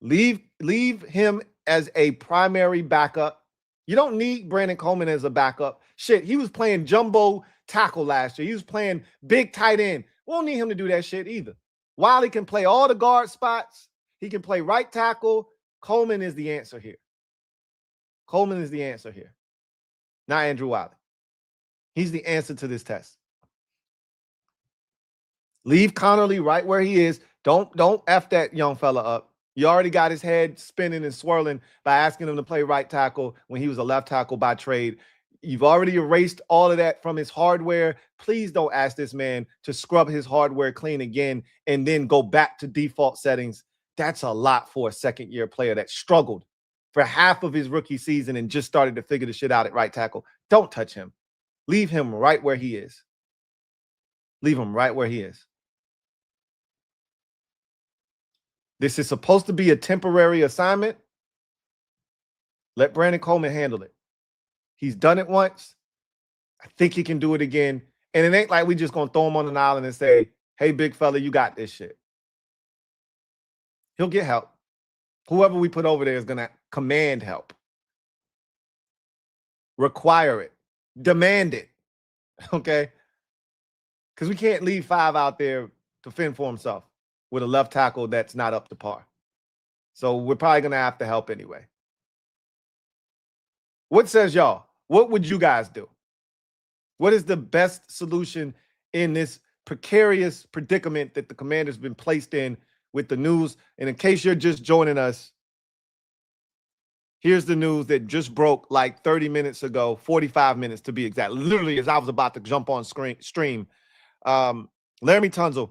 Leave him as a primary backup. You don't need Brandon Coleman as a backup. Shit, he was playing jumbo tackle last year. He was playing big tight end. We don't need him to do that shit either. Wiley can play all the guard spots. He can play right tackle. Coleman is the answer here. Coleman is the answer here. Not Andrew Wiley. He's the answer to this test. Leave Connerly right where he is. Don't F that young fella up. You already got his head spinning and swirling by asking him to play right tackle when he was a left tackle by trade. You've already erased all of that from his hardware. Please don't ask this man to scrub his hardware clean again and then go back to default settings. That's a lot for a second-year player that struggled for half of his rookie season and just started to figure the shit out at right tackle. Don't touch him. Leave him right where he is. Leave him right where he is. This is supposed to be a temporary assignment. Let Brandon Coleman handle it. He's done it once. I think he can do it again. And it ain't like we just going to throw him on an island and say, hey, big fella, you got this shit. He'll get help. Whoever we put over there is going to command help. Require it. Demand it. Okay? Because we can't leave 5 out there to fend for himself with a left tackle that's not up to par. So we're probably going to have to help anyway. What says y'all? What would you guys do? What is the best solution in this precarious predicament that the Commander's been placed in with the news? And in case you're just joining us, here's the news that just broke like 30 minutes ago, 45 minutes to be exact. Literally as I was about to jump on stream. LAREMY Tunsil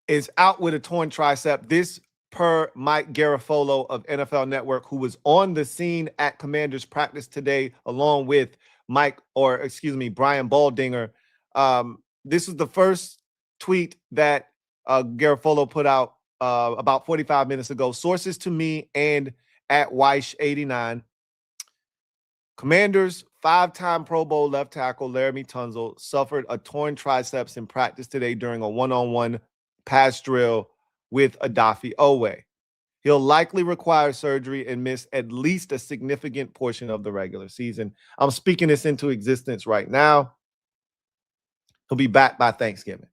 is out with a torn tricep. This per Mike Garafolo of NFL Network, who was on the scene at Commanders practice today, along with Brian Baldinger. This was the first tweet that Garafolo put out about 45 minutes ago. Sources to me and at Weish89. Commanders 5-time Pro Bowl left tackle LAREMY Tunsil suffered a torn triceps in practice today during a one-on-one pass drill with Odafe Oweh. He'll likely require surgery and miss at least a significant portion of the regular season. I'm speaking this into existence right now. He'll be back by Thanksgiving.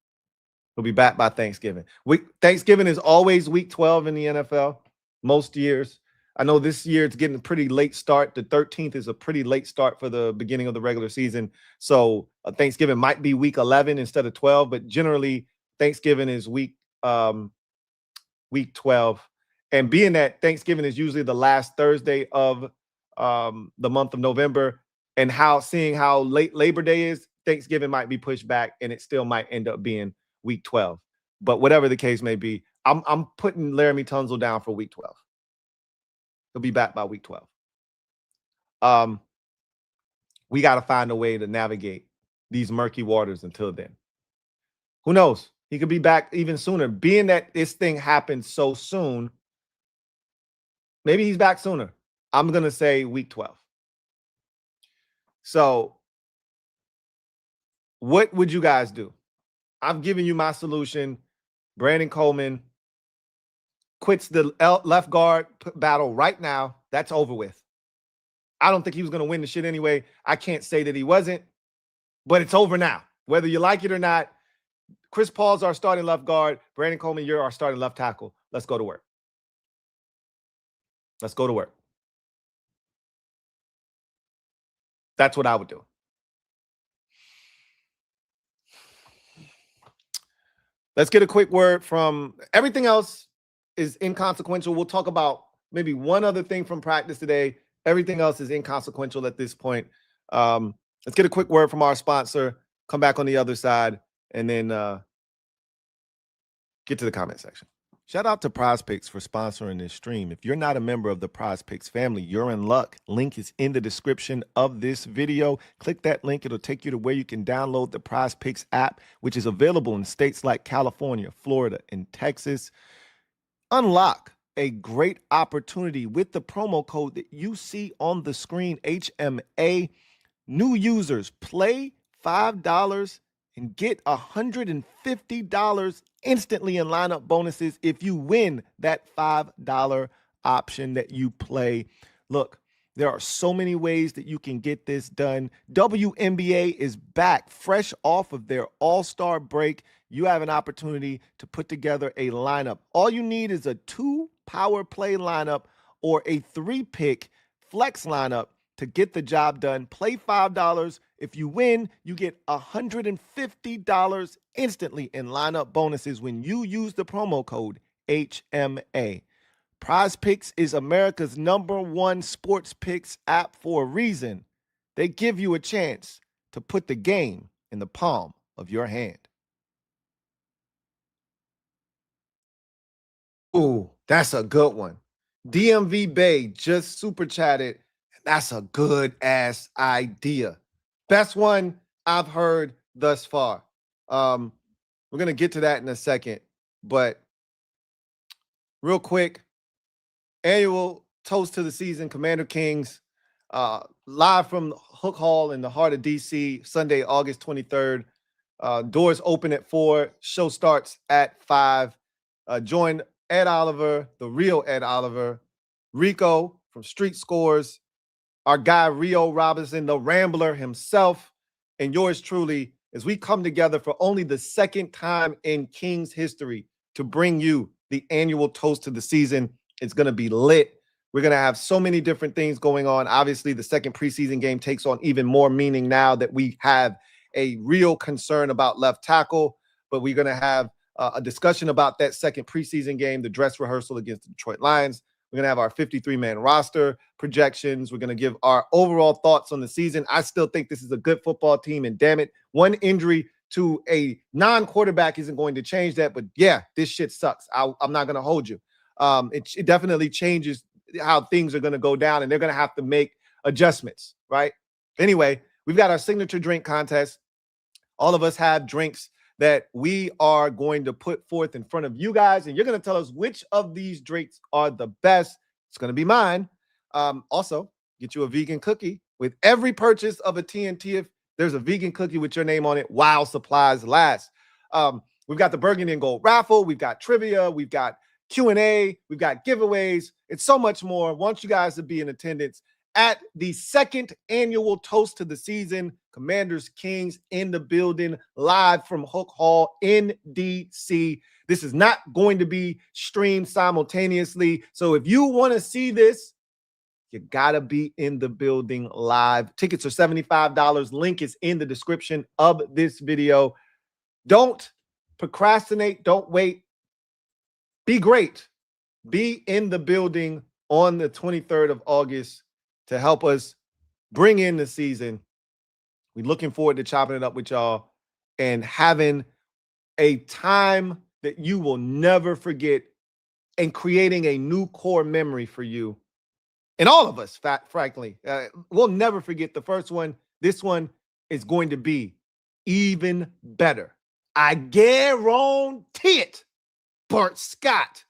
Thanksgiving is always week 12 in the NFL, most years. I know this year it's getting a pretty late start. The 13th is a pretty late start for the beginning of the regular season. So Thanksgiving might be week 11 instead of 12, but generally Thanksgiving is week 12. And being that Thanksgiving is usually the last Thursday of the month of November, and seeing how late Labor Day is, Thanksgiving might be pushed back and it still might end up being week 12. But whatever the case may be, I'm putting LAREMY Tunsil down for week 12. He'll be back by week 12. We got to find a way to navigate these murky waters until then. Who knows? He could be back even sooner. Being that this thing happened so soon, maybe he's back sooner. I'm going to say week 12. So what would you guys do? I've given you my solution. Brandon Coleman quits the left guard battle right now. That's over with. I don't think he was going to win the shit anyway. I can't say that he wasn't, but it's over now. Whether you like it or not, Chris Paul's our starting left guard. Brandon Coleman, you're our starting left tackle. Let's go to work. Let's go to work. That's what I would do. Let's get a quick word from everything else is inconsequential. We'll talk about maybe one other thing from practice today. Everything else is inconsequential at this point. Let's get a quick word from our sponsor, come back on the other side, and then get to the comment section. Shout out to PrizePicks for sponsoring this stream. If you're not a member of the PrizePicks family, you're in luck. Link is in the description of this video. Click that link. It'll take you to where you can download the PrizePicks app, which is available in states like California, Florida, and Texas. Unlock a great opportunity with the promo code that you see on the screen, HMA. New users play $5 and get $150 instantly in lineup bonuses if you win that $5 option that you play. Look, there are so many ways that you can get this done. WNBA is back, fresh off of their All-Star break. You have an opportunity to put together a lineup. All you need is a 2-power play lineup or a 3-pick flex lineup to get the job done. Play $5. If you win, you get $150 instantly in lineup bonuses when you use the promo code HMA. PrizePicks is America's #1 sports picks app for a reason. They give you a chance to put the game in the palm of your hand. Ooh, that's a good one. DMV Bay just super chatted. That's a good ass idea. Best one I've heard thus far. We're going to get to that in a second, but real quick, annual toast to the season, Commander Kings, live from Hook Hall in the heart of DC, Sunday, August 23rd. Doors open at 4, show starts at 5. Join Ed Oliver, the real Ed Oliver, Rico from Street Scores, our guy Rio Robinson, the Rambler himself, and yours truly, as we come together for only the second time in Kings history to bring you the annual toast to the season. It's going to be lit. We're going to have so many different things going on. Obviously, the second preseason game takes on even more meaning now that we have a real concern about left tackle, but we're going to have a discussion about that second preseason game, the dress rehearsal against the Detroit Lions. We're going to have our 53-man roster projections. We're going to give our overall thoughts on the season. I still think this is a good football team, and damn it, one injury to a non-quarterback isn't going to change that. But yeah, this shit sucks. I'm not going to hold you. It definitely changes how things are going to go down, and they're going to have to make adjustments, right? Anyway, we've got our signature drink contest. All of us have drinks that we are going to put forth in front of you guys, and you're going to tell us which of these drinks are the best. It's going to be mine. Also, get you a vegan cookie with every purchase of a TNT. If there's a vegan cookie with your name on it, while supplies last. We've got the Burgundy and Gold raffle. We've got trivia. We've got Q&A. We've got giveaways. It's so much more. I want you guys to be in attendance at the second annual Toast to the Season. Commanders Kings in the building, live from Hook Hall in DC. This is not going to be streamed simultaneously. So if you want to see this, you got to be in the building live. Tickets are $75. Link is in the description of this video. Don't procrastinate, don't wait. Be great. Be in the building on the 23rd of August to help us bring in the season. We're looking forward to chopping it up with y'all and having a time that you will never forget and creating a new core memory for you and all of us, frankly. We'll never forget the first one. This one is going to be even better. I guarantee it. Bart Scott.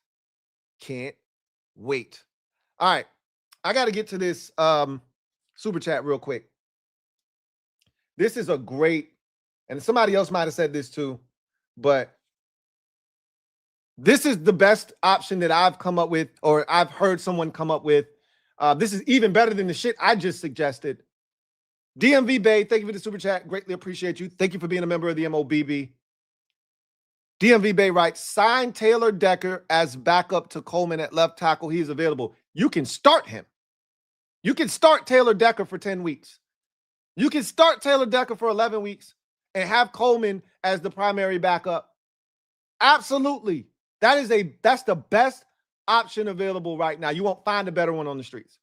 Can't wait. All right. I got to get to this super chat real quick. This is a great, and somebody else might have said this too, but this is the best option that I've come up with, or I've heard someone come up with. This is even better than the shit I just suggested. DMV Bay, thank you for the super chat. Greatly appreciate you. Thank you for being a member of the MOBB. DMV Bay writes, sign Taylor Decker as backup to Coleman at left tackle. He is available. You can start him. You can start Taylor Decker for 10 weeks. You can start Taylor Decker for 11 weeks and have Coleman as the primary backup. Absolutely. That's the best option available right now. You won't find a better one on the streets.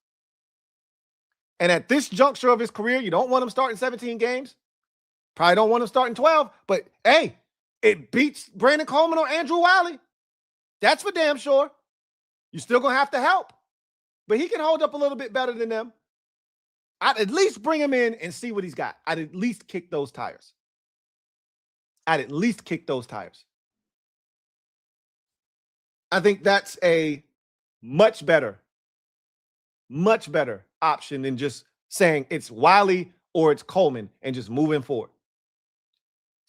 And at this juncture of his career, you don't want him starting 17 games. Probably don't want him starting 12. But, hey, it beats Brandon Coleman or Andrew Wiley. That's for damn sure. You're still going to have to help. But he can hold up a little bit better than them. I'd at least bring him in and see what he's got. I'd at least kick those tires. I think that's a much better option than just saying it's Wiley or it's Coleman and just moving forward.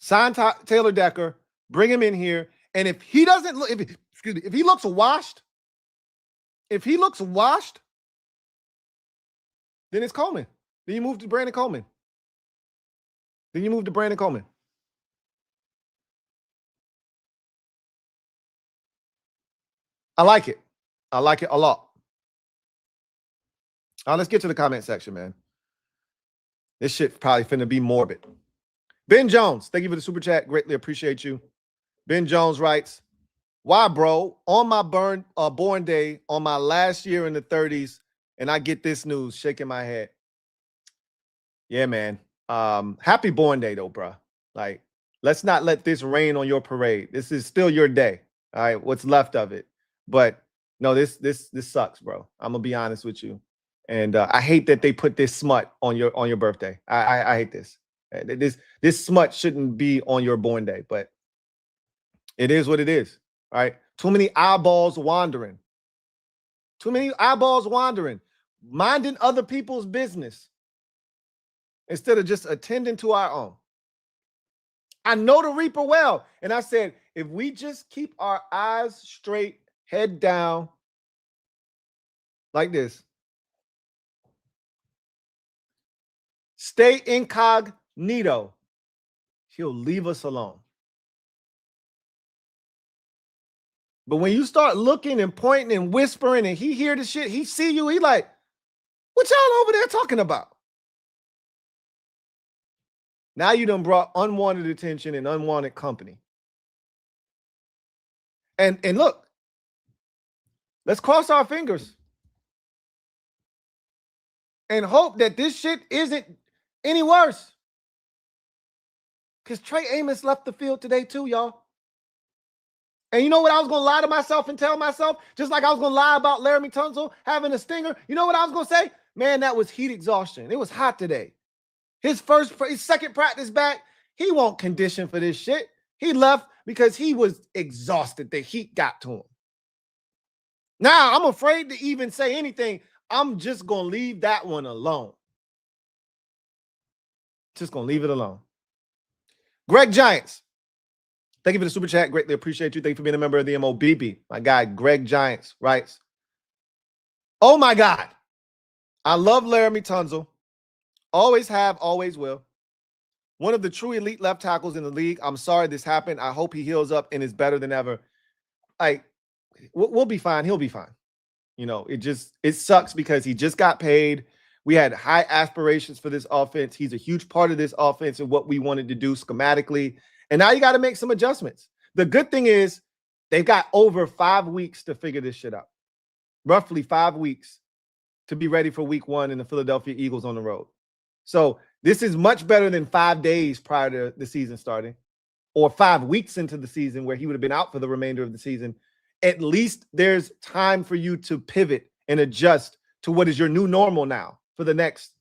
Sign Taylor Decker, bring him in here, and if he doesn't look, if he looks washed, then it's Coleman. Then you move to Brandon Coleman. I like it. I like it a lot. Let's get to the comment section, man. This shit probably finna be morbid. Ben Jones, thank you for the super chat. Greatly appreciate you. Ben Jones writes, why, bro? On my born day, on my last year in the 30s, and I get this news, shaking my head. Yeah, man. Happy born day, though, bro. Like, let's not let this rain on your parade. This is still your day. All right, what's left of it. But no, this sucks, bro. I'm gonna be honest with you. And I hate that they put this smut on your birthday. I hate this. This smut shouldn't be on your born day, but it is what it is. All right. Too many eyeballs wandering. Minding other people's business instead of just attending to our own. I know the Reaper well. And I said, if we just keep our eyes straight, head down, like this, stay incognito, he'll leave us alone. But when you start looking and pointing and whispering and he hear the shit, he see you, he like, what y'all over there talking about? Now you done brought unwanted attention and unwanted company. And look, let's cross our fingers and hope that this shit isn't any worse. Because Trey Amos left the field today too, y'all. And you know what I was going to lie to myself and tell myself? Just like I was going to lie about LAREMY Tunsil having a stinger. You know what I was going to say? Man, that was heat exhaustion. It was hot today. His second practice back, he won't condition for this shit. He left because he was exhausted. The heat got to him. Now, I'm afraid to even say anything. I'm just going to leave that one alone. Just going to leave it alone. Greg Giants. Thank you for the super chat. Greatly appreciate you. Thank you for being a member of the MOBB. My guy, Greg Giants, writes, oh my God. I love LAREMY Tunsil. Always have, always will. One of the true elite left tackles in the league. I'm sorry this happened. I hope he heals up and is better than ever. Like, we'll be fine. He'll be fine. You know, it sucks because he just got paid. We had high aspirations for this offense. He's a huge part of this offense and what we wanted to do schematically. And now you got to make some adjustments. The good thing is they've got over 5 weeks to figure this shit out. Roughly 5 weeks to be ready for week 1 in the Philadelphia Eagles on the road. So this is much better than 5 days prior to the season starting, or 5 weeks into the season where he would have been out for the remainder of the season. At least there's time for you to pivot and adjust to what is your new normal now for the next,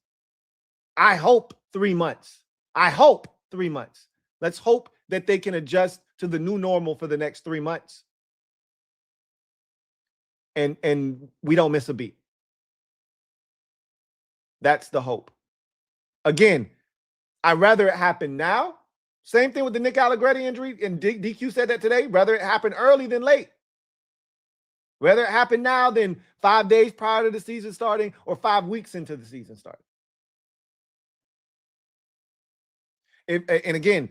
I hope, 3 months. I hope 3 months. Let's hope that they can adjust to the new normal for the next 3 months. And we don't miss a beat. That's the hope. Again, I'd rather it happen now. Same thing with the Nick Allegretti injury, and DQ said that today. Rather it happen early than late. Rather it happen now than 5 days prior to the season starting or 5 weeks into the season starting. And again,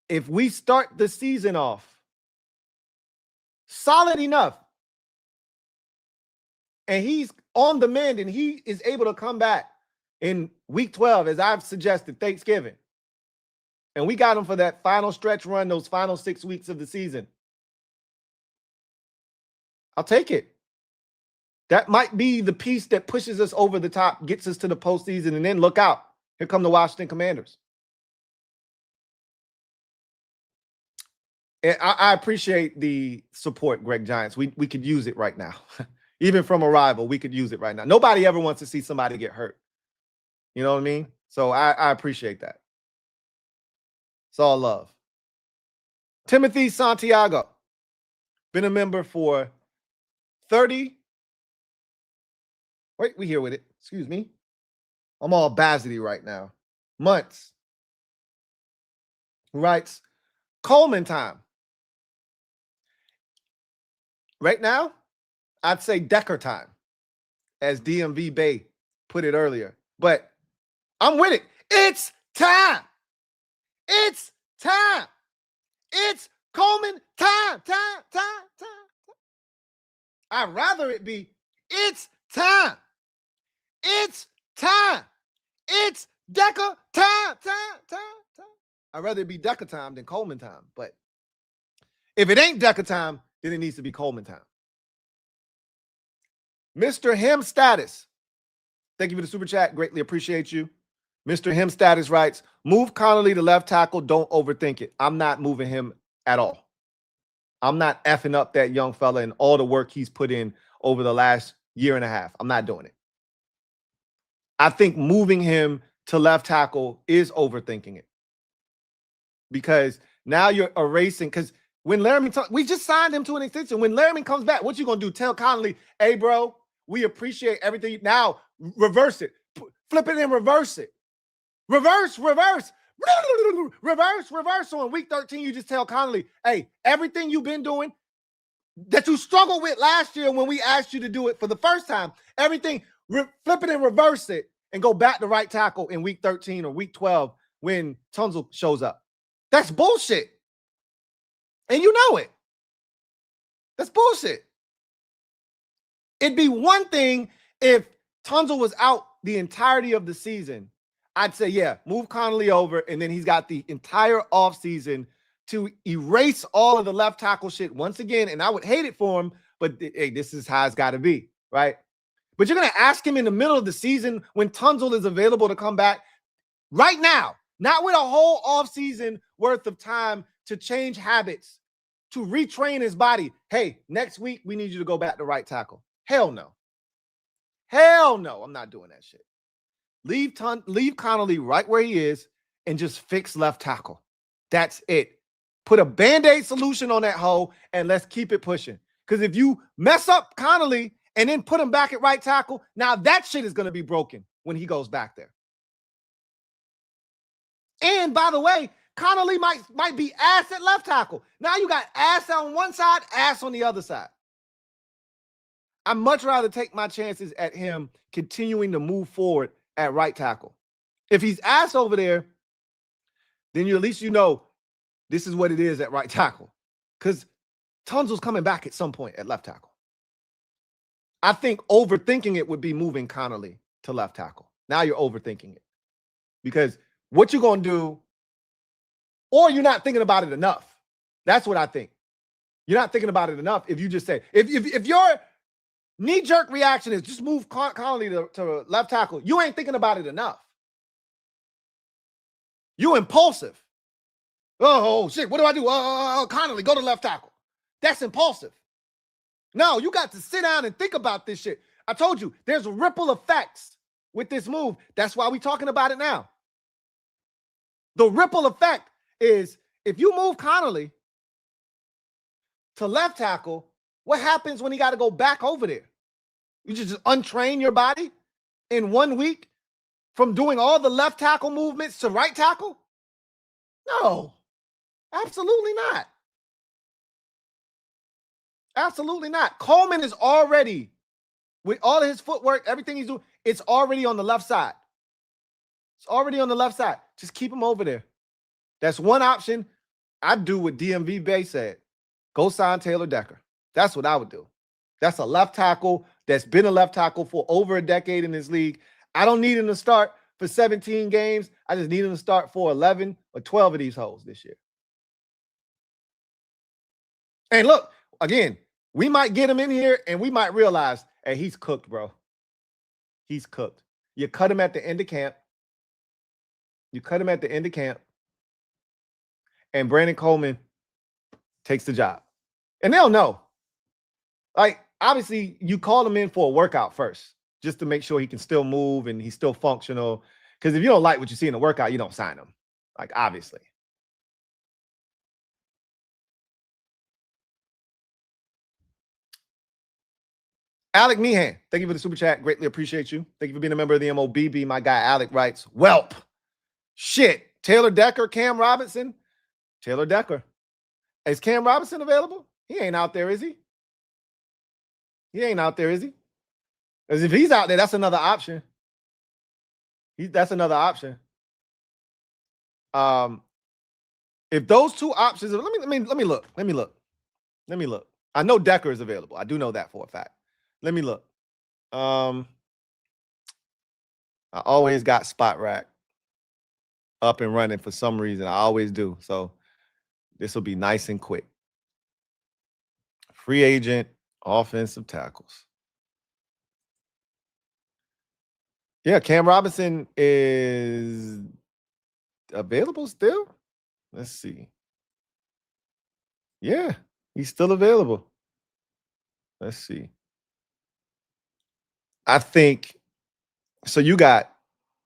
if we start the season off solid enough, and he's on the mend and he is able to come back in week 12, as I've suggested, Thanksgiving, and we got him for that final stretch run, those final 6 weeks of the season, I'll take it. That might be the piece that pushes us over the top, gets us to the postseason, and then look out. Here come the Washington Commanders. And I appreciate the support, Greg Giants. We could use it right now. Even from a rival, we could use it right now. Nobody ever wants to see somebody get hurt. You know what I mean? So I appreciate that. It's all love. Timothy Santiago, been a member for 30. Wait, we here with it. Excuse me. I'm all Bazity right now. Months. Who writes, Coleman time. Right now, I'd say Decker time, as DMV Bay put it earlier. But I'm with it. It's time. It's time. It's Coleman time. I'd rather it be, it's time. It's time. It's Decker time. I'd rather it be Decker time than Coleman time. But if it ain't Decker time, then it needs to be Coleman time. Mr. Him Status. Thank you for the super chat. Greatly appreciate you. Mr. Him Status writes, move Connolly to left tackle. Don't overthink it. I'm not moving him at all. I'm not effing up that young fella and all the work he's put in over the last year and a half. I'm not doing it. I think moving him to left tackle is overthinking it. Because now you're erasing, because when LAREMY, we just signed him to an extension. When LAREMY comes back, what you going to do? Tell Connolly, hey, bro, we appreciate everything. Now, reverse it. Flip it and reverse it. Reverse. Reverse. So in week 13, you just tell Connolly, hey, everything you've been doing that you struggled with last year when we asked you to do it for the first time, everything, flip it and reverse it and go back to right tackle in week 13 or week 12 when Tunsil shows up. That's bullshit. And you know it. That's bullshit. It'd be one thing if Tunsil was out the entirety of the season. I'd say, yeah, move Connolly over, and then he's got the entire offseason to erase all of the left tackle shit once again, and I would hate it for him, but hey, this is how it's got to be, right? But you're going to ask him in the middle of the season when Tunsil is available to come back right now, not with a whole offseason worth of time to change habits, to retrain his body. Hey, next week, we need you to go back to right tackle. Hell no. Hell no, I'm not doing that shit. Leave Connolly right where he is and just fix left tackle. That's it. Put a Band-Aid solution on that hole and let's keep it pushing. Because if you mess up Connolly and then put him back at right tackle, now that shit is going to be broken when he goes back there. And by the way, Connolly might be ass at left tackle. Now you got ass on one side, ass on the other side. I'd much rather take my chances at him continuing to move forward at right tackle. If he's ass over there, then at least you know this is what it is at right tackle. Because Tunsil's coming back at some point at left tackle. I think overthinking it would be moving Connolly to left tackle. Now you're overthinking it. Because what you're going to do, or you're not thinking about it enough. That's what I think. You're not thinking about it enough if you just say, if your knee-jerk reaction is just move Connolly to left tackle, you ain't thinking about it enough. You impulsive. Oh, shit, what do I do? Connolly, go to left tackle. That's impulsive. No, you got to sit down and think about this shit. I told you, there's ripple effects with this move. That's why we're talking about it now. The ripple effect is if you move Connolly to left tackle, what happens when he got to go back over there? You just untrain your body in 1 week from doing all the left tackle movements to right tackle? No, absolutely not. Absolutely not. Coleman is already, with all of his footwork, everything he's doing, it's already on the left side. It's already on the left side. Just keep him over there. That's one option. I'd do what DMV Bay said. Go sign Taylor Decker. That's what I would do. That's a left tackle that's been a left tackle for over a decade in this league. I don't need him to start for 17 games. I just need him to start for 11 or 12 of these holes this year. And look, again, we might get him in here and we might realize, hey, he's cooked, bro. He's cooked. You cut him at the end of camp. You cut him at the end of camp. And Brandon Coleman takes the job. And they'll know. Like, obviously, you call him in for a workout first, just to make sure he can still move and he's still functional. Because if you don't like what you see in the workout, you don't sign him. Like, obviously. Alec Meehan, thank you for the super chat. Greatly appreciate you. Thank you for being a member of the MOBB. My guy Alec writes, Welp. Shit. Taylor Decker, Cam Robinson. Taylor Decker. Is Cam Robinson available? He ain't out there, is he? He ain't out there, is he? Because if he's out there, that's another option. That's another option. If those two options, let me look. I know Decker is available. I do know that for a fact. Let me look. I always got Spot Rack up and running for some reason. I always do. So this will be nice and quick. Free agent offensive tackles. Yeah, Cam Robinson is available still. Let's see. Yeah, he's still available. Let's see. I think so. You got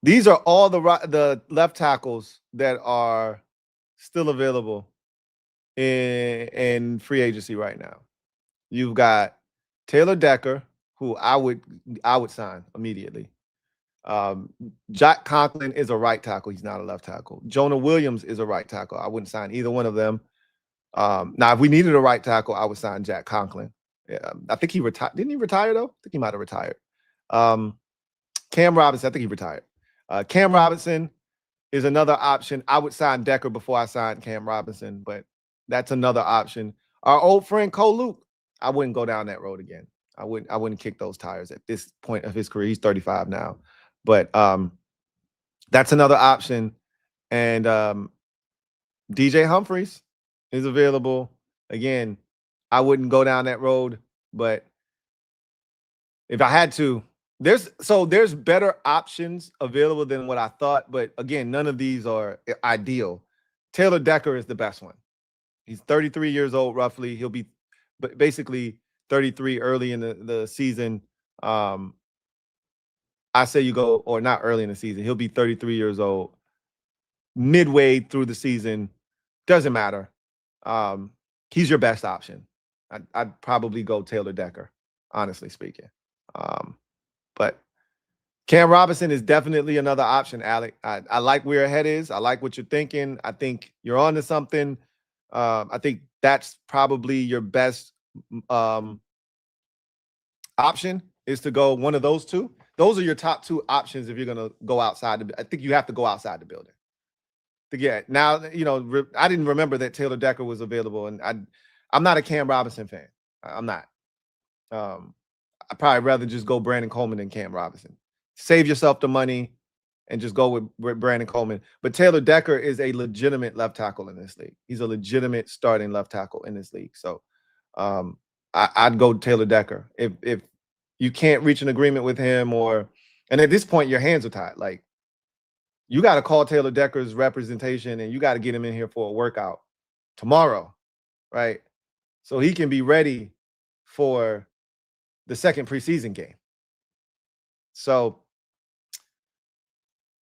these are all the left tackles that are still available in free agency right now. You've got Taylor Decker, who I would sign immediately. Jack Conklin is a right tackle. He's not a left tackle. Jonah Williams is a right tackle. I wouldn't sign either one of them. Now, if we needed a right tackle, I would sign Jack Conklin. Yeah, I think he retired. Didn't he retire, though? I think he might have retired. Cam Robinson, I think he retired. Cam Robinson is another option. I would sign Decker before I signed Cam Robinson, but that's another option. Our old friend Cole Luke, I wouldn't go down that road again. I wouldn't kick those tires at this point of his career. He's 35 now. But that's another option. And DJ Humphries is available. Again, I wouldn't go down that road, but if I had to, there's better options available than what I thought. But again, none of these are ideal. Taylor Decker is the best one. He's 33 years old, roughly. He'll be basically 33 early in the season. I say you go, or not early in the season. He'll be 33 years old. Midway through the season, doesn't matter. He's your best option. I'd probably go Taylor Decker, honestly speaking. But Cam Robinson is definitely another option, Alec. I like where your head is. I like what you're thinking. I think you're on to something. I think that's probably your best option is to go one of those two. Those are your top two options if you're going to go outside. I think you have to go outside the building. Yeah, now, you know, I didn't remember that Taylor Decker was available, and I'm not a Cam Robinson fan. I'm not. I'd probably rather just go Brandon Coleman than Cam Robinson. Save yourself the money and just go with Brandon Coleman. But Taylor Decker is a legitimate left tackle in this league. He's a legitimate starting left tackle in this league. So I'd go Taylor Decker. If you can't reach an agreement with him, and at this point your hands are tied. Like, you got to call Taylor Decker's representation and you got to get him in here for a workout tomorrow, right? So he can be ready for the second preseason game. So,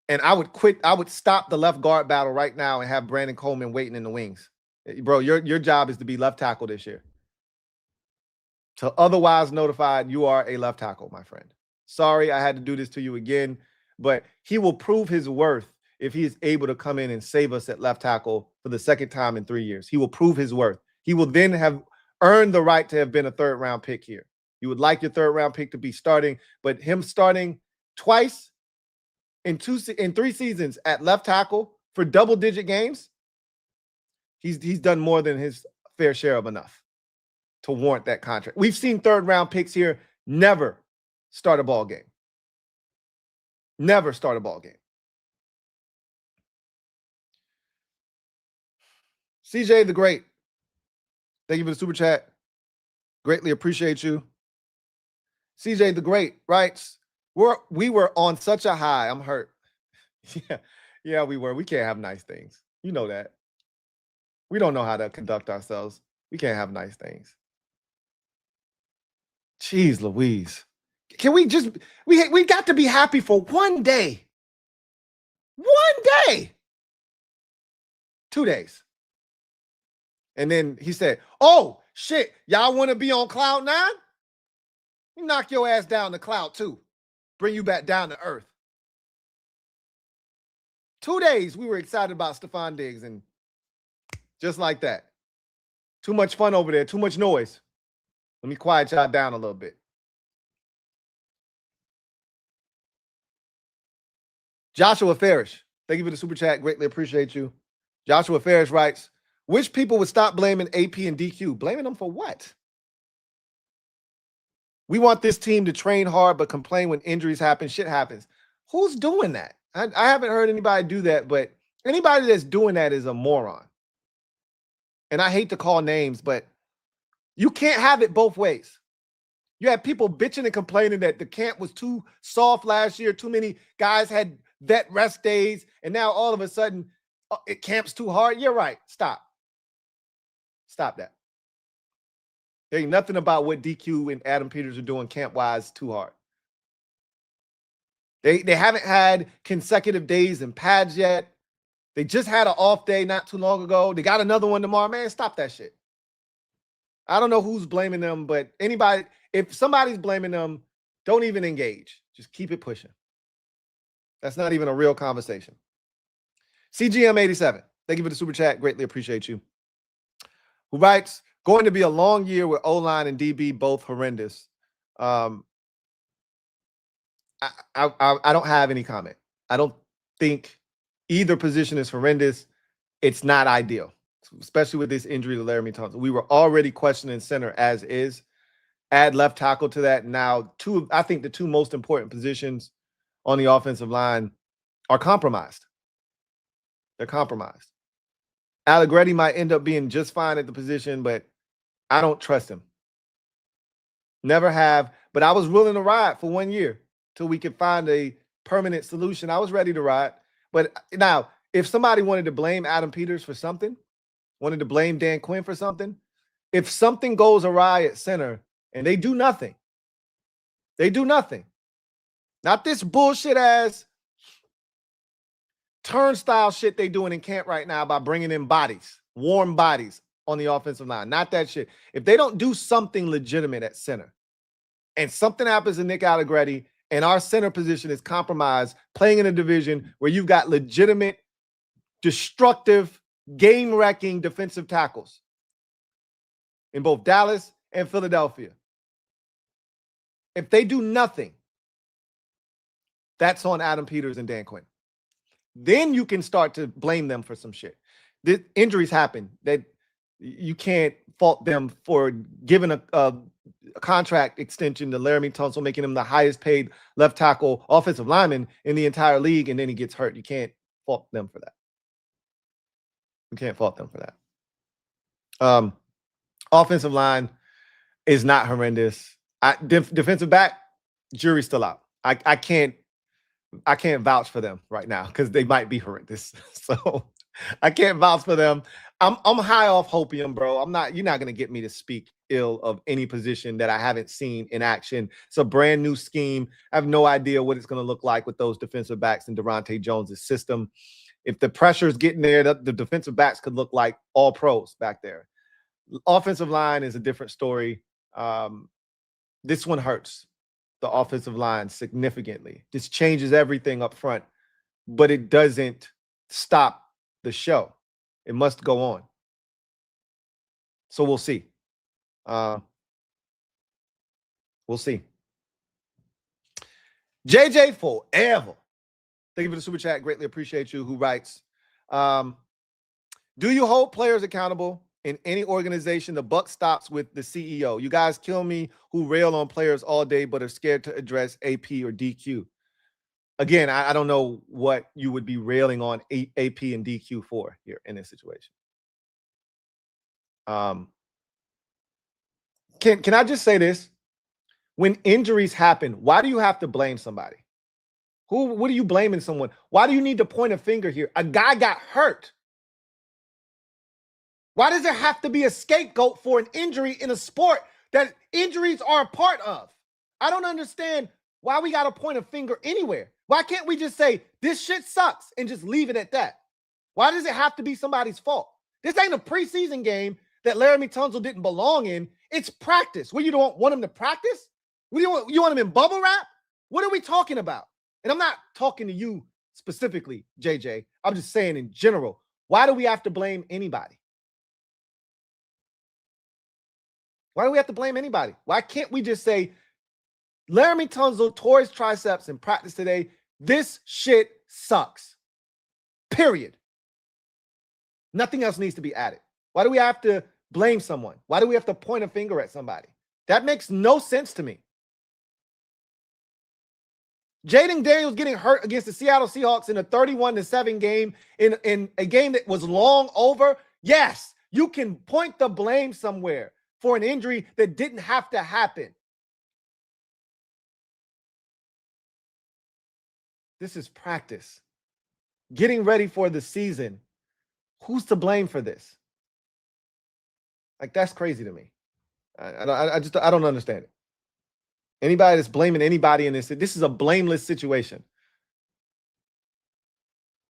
and I would stop the left guard battle right now and have Brandon Coleman waiting in the wings. Bro, your job is to be left tackle this year. To otherwise notified, you are a left tackle, my friend. Sorry, I had to do this to you again, but he will prove his worth if he is able to come in and save us at left tackle for the second time in 3 years. He will prove his worth. He will then have earned the right to have been a third-round pick here. You would like your third-round pick to be starting, but him starting twice in 3 seasons at left tackle for double-digit games, he's done more than his fair share of enough to warrant that contract. We've seen third-round picks here never start a ball game. Never start a ball game. CJ the Great, thank you for the super chat. Greatly appreciate you. CJ the Great writes, we were on such a high. I'm hurt. Yeah, we were. We can't have nice things. You know that. We don't know how to conduct ourselves. We can't have nice things. Jeez Louise. Can we just, we got to be happy for one day. 1 day. 2 days. And then he said, oh, shit, y'all want to be on cloud 9? You knock your ass down to cloud 2. Bring you back down to earth. 2 days we were excited about Stephon Diggs, and just like that. Too much fun over there. Too much noise. Let me quiet y'all down a little bit. Joshua Farish, thank you for the super chat. Greatly appreciate you. Joshua Farish writes, which people would stop blaming AP and DQ? Blaming them for what? We want this team to train hard, but complain when injuries happen. Shit happens. Who's doing that? I haven't heard anybody do that, but anybody that's doing that is a moron. And I hate to call names, but you can't have it both ways. You have people bitching and complaining that the camp was too soft last year. Too many guys had vet rest days. And now all of a sudden, it camp's too hard. You're right. Stop. Stop that. There ain't nothing about what DQ and Adam Peters are doing camp-wise too hard. They haven't had consecutive days in pads yet. They just had an off day not too long ago. They got another one tomorrow. Man, stop that shit. I don't know who's blaming them, but anybody, if somebody's blaming them, don't even engage. Just keep it pushing. That's not even a real conversation. CGM87, thank you for the super chat. Greatly appreciate you. Who writes, going to be a long year with O-line and DB both horrendous. I don't have any comment. I don't think either position is horrendous. It's not ideal, especially with this injury to LAREMY Tunsil. We were already questioning center as is. Add left tackle to that. Now, I think the 2 most important positions on the offensive line are compromised. They're compromised. Allegretti might end up being just fine at the position, but I don't trust him. Never have. But I was willing to ride for 1 year till we could find a permanent solution. I was ready to ride. But now, if somebody wanted to blame Adam Peters for something, wanted to blame Dan Quinn for something, if something goes awry at center and they do nothing, not this bullshit ass turnstile shit they doing in camp right now by bringing in bodies, warm bodies on the offensive line. Not that shit. If they don't do something legitimate at center and something happens to Nick Allegretti and our center position is compromised, playing in a division where you've got legitimate, destructive, game-wrecking defensive tackles in both Dallas and Philadelphia. If they do nothing, that's on Adam Peters and Dan Quinn. Then you can start to blame them for some shit. The injuries happen. That you can't fault them for giving a contract extension to Laremy Tunsil, making him the highest paid left tackle offensive lineman in the entire league, and then he gets hurt. You can't fault them for that. You can't fault them for that. Offensive line is not horrendous. Defensive back, jury's still out. I can't vouch for them right now because they might be horrendous. So I can't vouch for them. I'm high off hopium, bro. You're not gonna get me to speak ill of any position that I haven't seen in action. It's a brand new scheme. I have no idea what it's gonna look like with those defensive backs in Durante Jones's system. If the pressure's getting there, the defensive backs could look like all pros back there. Offensive line is a different story. This one hurts the offensive line significantly. This changes everything up front, but it doesn't stop the show. It must go on. So we'll see. We'll see. JJ Forever. Thank you for the super chat. Greatly appreciate you. Who writes, do you hold players accountable? In any organization, the buck stops with the CEO. You guys kill me who rail on players all day but are scared to address AP or DQ. Again, I don't know what you would be railing on AP and DQ for here in this situation. Can I just say this? When injuries happen, why do you have to blame somebody? What are you blaming someone? Why do you need to point a finger here? A guy got hurt. Why does there have to be a scapegoat for an injury in a sport that injuries are a part of? I don't understand why we got to point a finger anywhere. Why can't we just say, this shit sucks and just leave it at that? Why does it have to be somebody's fault? This ain't a preseason game that Laremy Tunsil didn't belong in. It's practice. What, you don't want him to practice? What, you want him in bubble wrap? What are we talking about? And I'm not talking to you specifically, JJ. I'm just saying in general, why do we have to blame anybody? Why do we have to blame anybody? Why can't we just say, Laremy Tunsil tore his triceps in practice today. This shit sucks. Period. Nothing else needs to be added. Why do we have to blame someone? Why do we have to point a finger at somebody? That makes no sense to me. Jaden Daniels getting hurt against the Seattle Seahawks in a 31-7 game, in a game that was long over. Yes, you can point the blame somewhere for an injury that didn't have to happen. This is practice. Getting ready for the season. Who's to blame for this? Like, that's crazy to me. I don't understand it. Anybody that's blaming anybody in this is a blameless situation.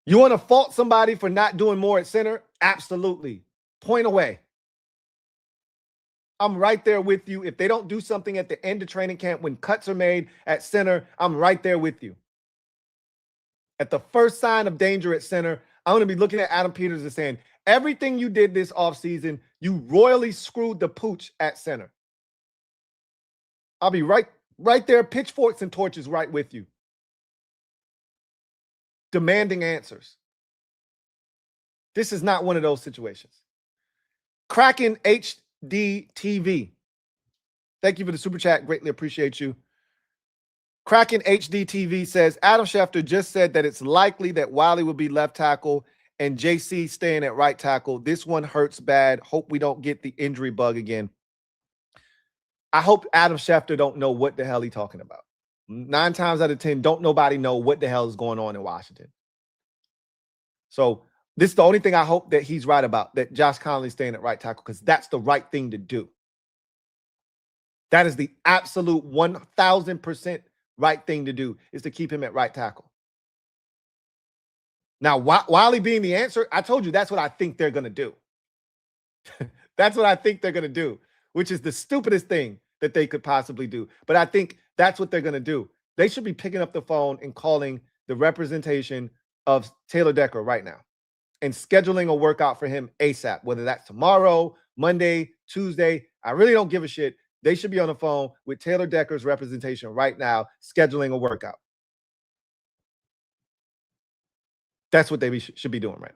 You want to fault somebody for not doing more at center? Absolutely. Point away. I'm right there with you. If they don't do something at the end of training camp when cuts are made at center, I'm right there with you. At the first sign of danger at center, I'm going to be looking at Adam Peters and saying, everything you did this offseason, you royally screwed the pooch at center. I'll be right there, pitchforks and torches right with you. Demanding answers. This is not one of those situations. Kraken HD TV. Thank you for the super chat. Greatly appreciate you. Kraken HD TV says, Adam Schefter just said that it's likely that Wiley will be left tackle and JC staying at right tackle. This one hurts bad. Hope we don't get the injury bug again. I hope Adam Schefter don't know what the hell he's talking about. 9 times out of 10, don't nobody know what the hell is going on in Washington. So this is the only thing I hope that he's right about, that Josh Conley's staying at right tackle, because that's the right thing to do. That is the absolute 1,000% right thing to do, is to keep him at right tackle. Now, Wiley being the answer, I told you that's what I think they're going to do. That's what I think they're going to do, which is the stupidest thing that they could possibly do. But I think that's what they're going to do. They should be picking up the phone and calling the representation of Taylor Decker right now and scheduling a workout for him ASAP, whether that's tomorrow, Monday, Tuesday. I really don't give a shit. They should be on the phone with Taylor Decker's representation right now, scheduling a workout. That's what they should be doing right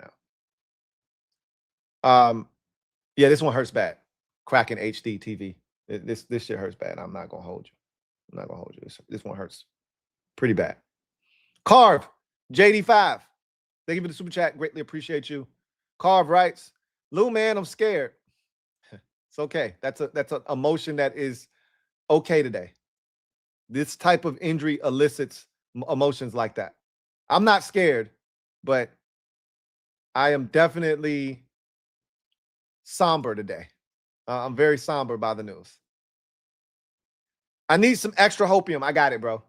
now. Yeah, this one hurts bad. Kraken HD TV. This shit hurts bad. I'm not gonna hold you. I'm not gonna hold you. This one hurts pretty bad. Carve, JD5. Thank you for the super chat. Greatly appreciate you. Carve writes, Lou, man, I'm scared. It's okay. That's an emotion that is okay today. This type of injury elicits emotions like that. I'm not scared, but I am definitely somber today. I'm very somber by the news. I need some extra hopium. I got it, bro.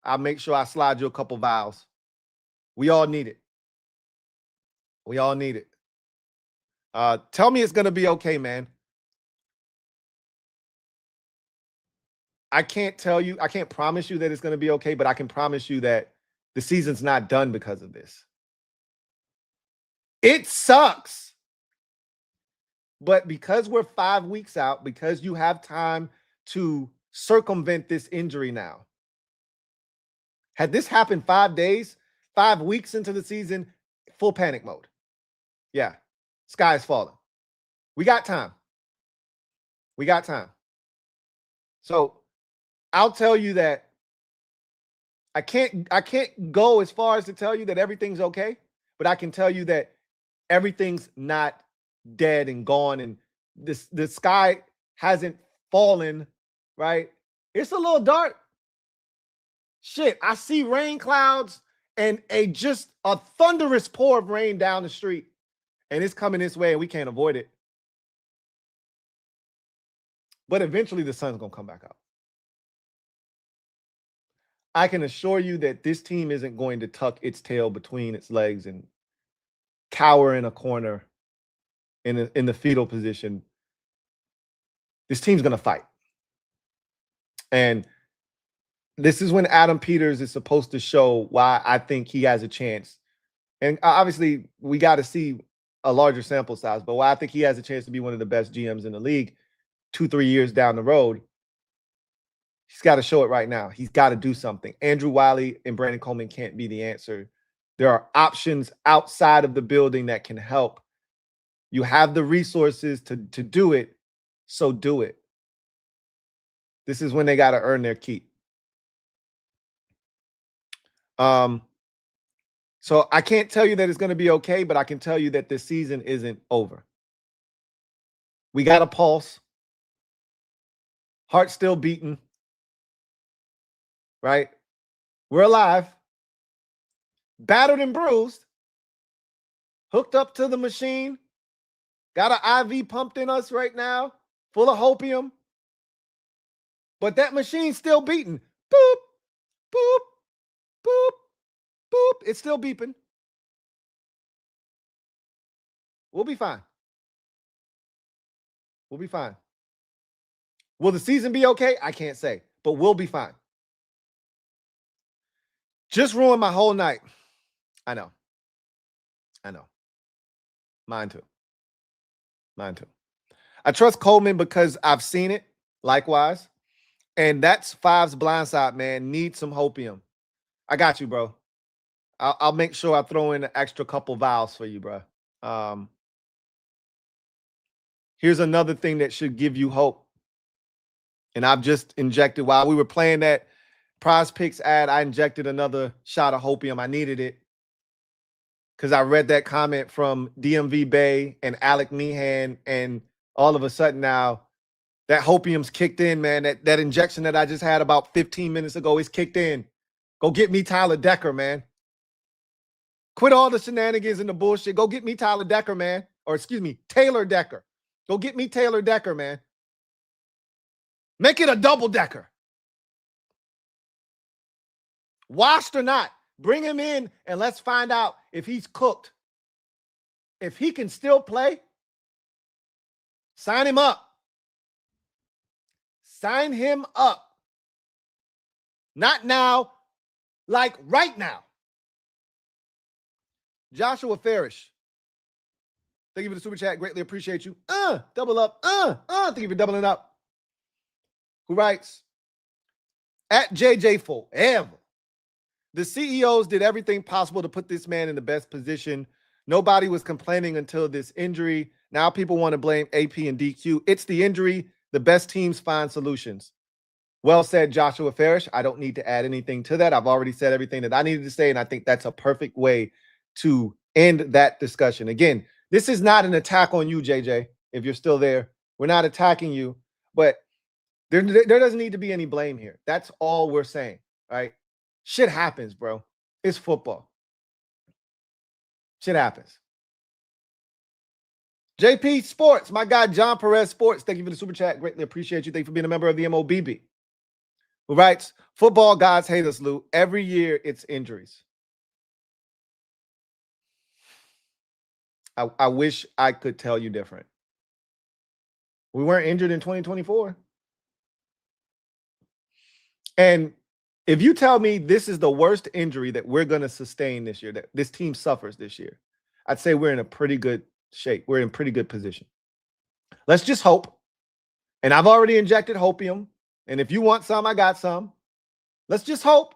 I'll make sure I slide you a couple vials. We all need it. We all need it. Tell me it's going to be okay, man. I can't tell you, I can't promise you that it's going to be okay, but I can promise you that the season's not done because of this. It sucks. But because we're 5 weeks out, because you have time to circumvent this injury now. Had this happened 5 days, 5 weeks into the season, full panic mode. Yeah, sky is falling. We got time. We got time. So I'll tell you that I can't go as far as to tell you that everything's okay, but I can tell you that everything's not dead and gone, and the sky hasn't fallen, right? It's a little dark. Shit, I see rain clouds and just a thunderous pour of rain down the street, and it's coming this way and we can't avoid it. But eventually the sun's going to come back out. I can assure you that this team isn't going to tuck its tail between its legs and cower in a corner in the fetal position. This team's going to fight. And this is when Adam Peters is supposed to show why I think he has a chance. And obviously, we got to see a larger sample size, but why I think he has a chance to be one of the best GMs in the league 2-3 years down the road. He's got to show it right now. He's got to do something. Andrew Wiley and Brandon Coleman can't be the answer. There are options outside of the building that can help. You have the resources to do it, so do it. This is when they got to earn their keep. So I can't tell you that it's going to be okay, but I can tell you that this season isn't over. We got a pulse. Heart still beating. Right? We're alive. Battered and bruised. Hooked up to the machine. Got an IV pumped in us right now. Full of hopium. But that machine's still beating. Boop, boop, boop, boop. It's still beeping. We'll be fine. We'll be fine. Will the season be okay? I can't say, but we'll be fine. Just ruined my whole night. I know. I know. Mine too. Mine too. I trust Coleman because I've seen it. Likewise. And that's Five's blind side, man. Need some hopium. I got you, bro. I'll make sure I throw in an extra couple vials for you, bro. Here's another thing that should give you hope. And I've just injected, while we were playing that Prize Picks ad, I injected another shot of hopium. I needed it because I read that comment from DMV Bay and Alec Meehan, and all of a sudden now that hopium's kicked in, man. That injection that I just had about 15 minutes ago is kicked in. Go get me Tyler Decker, man. Quit all the shenanigans and the bullshit. Go get me Tyler Decker, man. Or excuse me, Taylor Decker. Go get me Taylor Decker, man. Make it a double decker. Washed or not, bring him in and let's find out if he's cooked. If he can still play, sign him up. Sign him up. Not now, like right now. Joshua Farish. Thank you for the super chat. Greatly appreciate you. Double up. Thank you for doubling up. Who writes, at JJ Forever, the CEOs did everything possible to put this man in the best position. Nobody was complaining until this injury. Now people want to blame AP and DQ. It's the injury. The best teams find solutions. Well said, Joshua Farish. I don't need to add anything to that. I've already said everything that I needed to say, and I think that's a perfect way to end that discussion. Again, this is not an attack on you, JJ, if you're still there. We're not attacking you, but there doesn't need to be any blame here. That's all we're saying, right? Shit happens, bro. It's football. Shit happens. JP Sports, my guy John Perez Sports, thank you for the super chat. Greatly appreciate you. Thank you for being a member of the MOBB. Who writes, football gods hate us, Lou. Every year it's injuries. I wish I could tell you different. We weren't injured in 2024. And if you tell me this is the worst injury that we're going to sustain this year, that this team suffers this year, I'd say we're in a pretty good shape. We're in pretty good position. Let's just hope. And I've already injected hopium. And if you want some, I got some. Let's just hope.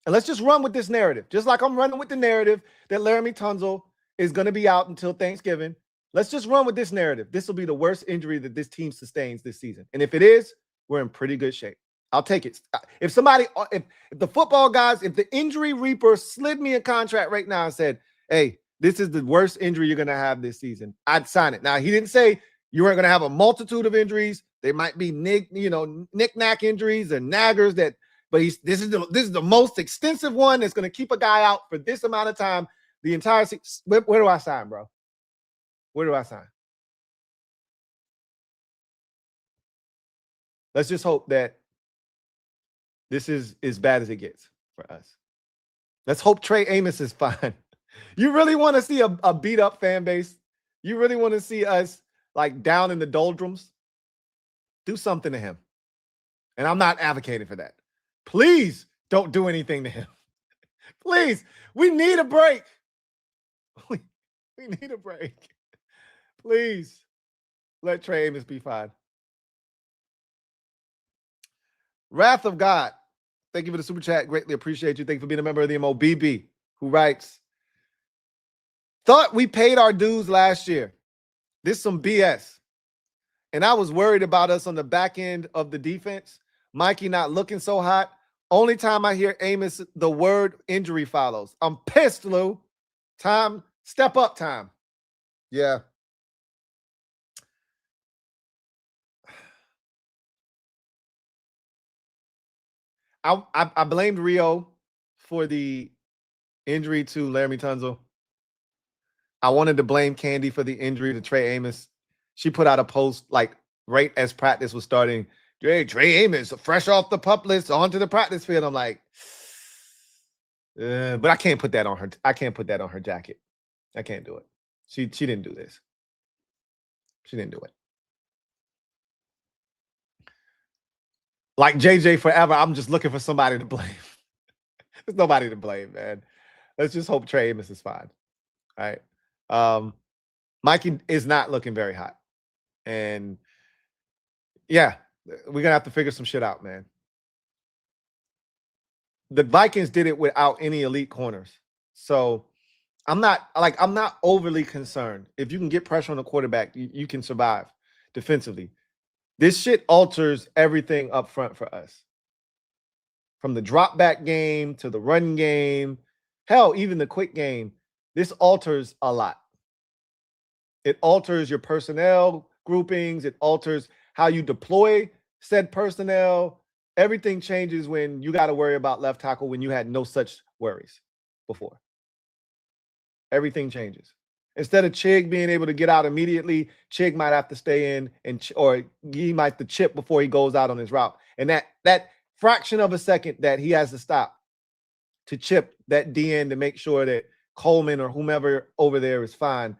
And let's just run with this narrative. Just like I'm running with the narrative that LAREMY Tunsil is going to be out until Thanksgiving. Let's just run with this narrative. This will be the worst injury that this team sustains this season. And if it is, we're in pretty good shape. I'll take it. If the football guys, if the injury reaper slid me a contract right now and said, hey, this is the worst injury you're going to have this season, I'd sign it. Now, he didn't say you weren't going to have a multitude of injuries. They might be knick-knack injuries and naggers but this is the most extensive one that's going to keep a guy out for this amount of time. The entire season. Where do I sign, bro? Where do I sign? Let's just hope that this is as bad as it gets for us. Let's hope Trey Amos is fine. You really want to see a beat up fan base? You really want to see us like down in the doldrums? Do something to him. And I'm not advocating for that. Please don't do anything to him. Please. We need a break. We need a break. Please let Trey Amos be fine. Wrath of God. Thank you for the super chat. Greatly appreciate you. Thank you for being a member of the MOBB, who writes, thought we paid our dues last year. This is some BS. And I was worried about us on the back end of the defense. Mikey not looking so hot. Only time I hear Amos, the word injury follows. I'm pissed, Lou. Time, step up time. Yeah. I blamed Rio for the injury to LAREMY Tunsil. I wanted to blame Candy for the injury to Trey Amos. She put out a post like right as practice was starting. Trey Amos, fresh off the pup list, onto the practice field. I'm like, but I can't put that on her. I can't put that on her jacket. I can't do it. She didn't do this. She didn't do it. Like JJ forever, I'm just looking for somebody to blame. There's nobody to blame, man. Let's just hope Trey Amos is fine. All right. Mikey is not looking very hot. And yeah, we're going to have to figure some shit out, man. The Vikings did it without any elite corners. So I'm not overly concerned. If you can get pressure on the quarterback, you can survive defensively. This shit alters everything up front for us. From the drop back game to the run game, hell, even the quick game, this alters a lot. It alters your personnel groupings. It alters how you deploy said personnel. Everything changes when you got to worry about left tackle when you had no such worries before. Everything changes. Instead of Chig being able to get out immediately, Chig might have to stay in or he might have to chip before he goes out on his route. And that fraction of a second that he has to stop to chip that DN to make sure that Coleman or whomever over there is fine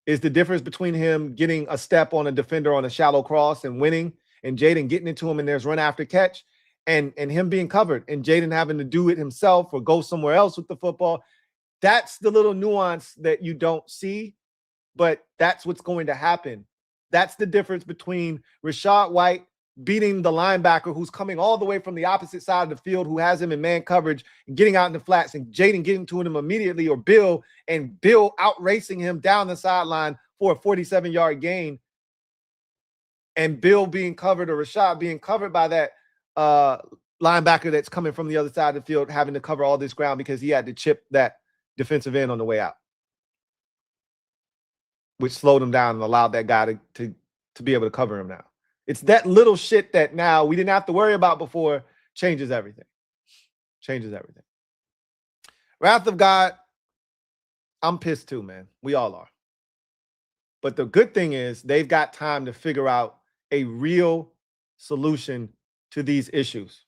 is the difference between him getting a step on a defender on a shallow cross and winning, and Jaden getting into him and there's run after catch, and him being covered and Jaden having to do it himself or go somewhere else with the football. That's the little nuance that you don't see, but that's what's going to happen. That's the difference between Rashad White beating the linebacker who's coming all the way from the opposite side of the field, who has him in man coverage and getting out in the flats, and Jaden getting to him immediately, or Bill out racing him down the sideline for a 47-yard gain. and Bill being covered or Rashad being covered by that linebacker that's coming from the other side of the field, having to cover all this ground because he had to chip that defensive end on the way out, which slowed him down and allowed that guy to be able to cover him now. It's that little shit that now we didn't have to worry about before changes everything. Changes everything. Wrath of God, I'm pissed too, man. We all are. But the good thing is they've got time to figure out a real solution to these issues.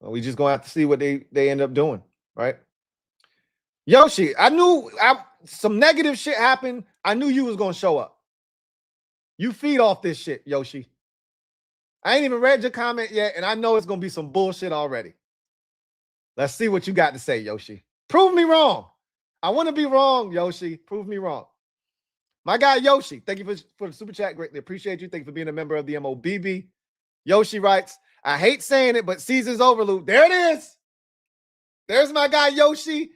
We just going to have to see what they end up doing, right? Yoshi, I knew some negative shit happened. I knew you was going to show up. You feed off this shit, Yoshi. I ain't even read your comment yet, and I know it's going to be some bullshit already. Let's see what you got to say, Yoshi. Prove me wrong. I want to be wrong, Yoshi. Prove me wrong. My guy, Yoshi, thank you for the super chat. Greatly appreciate you. Thank you for being a member of the MOBB. Yoshi writes, I hate saying it, but season's over, Lou. There it is. There's my guy, Yoshi,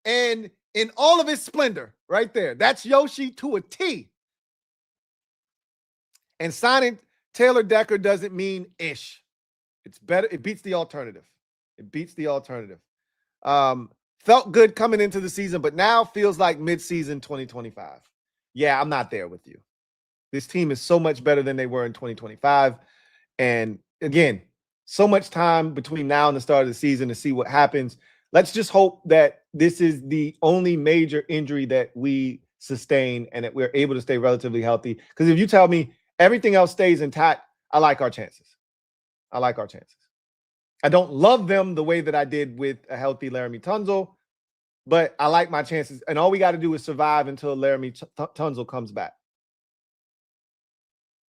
and in all of his splendor right there. That's Yoshi to a T. And signing Taylor Decker doesn't mean ish. It's better. It beats the alternative. It beats the alternative. Felt good coming into the season, but now feels like mid-season 2025. Yeah, I'm not there with you. This team is so much better than they were in 2025. And again, so much time between now and the start of the season to see what happens. Let's just hope that this is the only major injury that we sustain and that we're able to stay relatively healthy. Because if you tell me everything else stays intact, I like our chances. I like our chances. I don't love them the way that I did with a healthy LAREMY Tunsil, but I like my chances. And all we got to do is survive until LAREMY Tunsil comes back.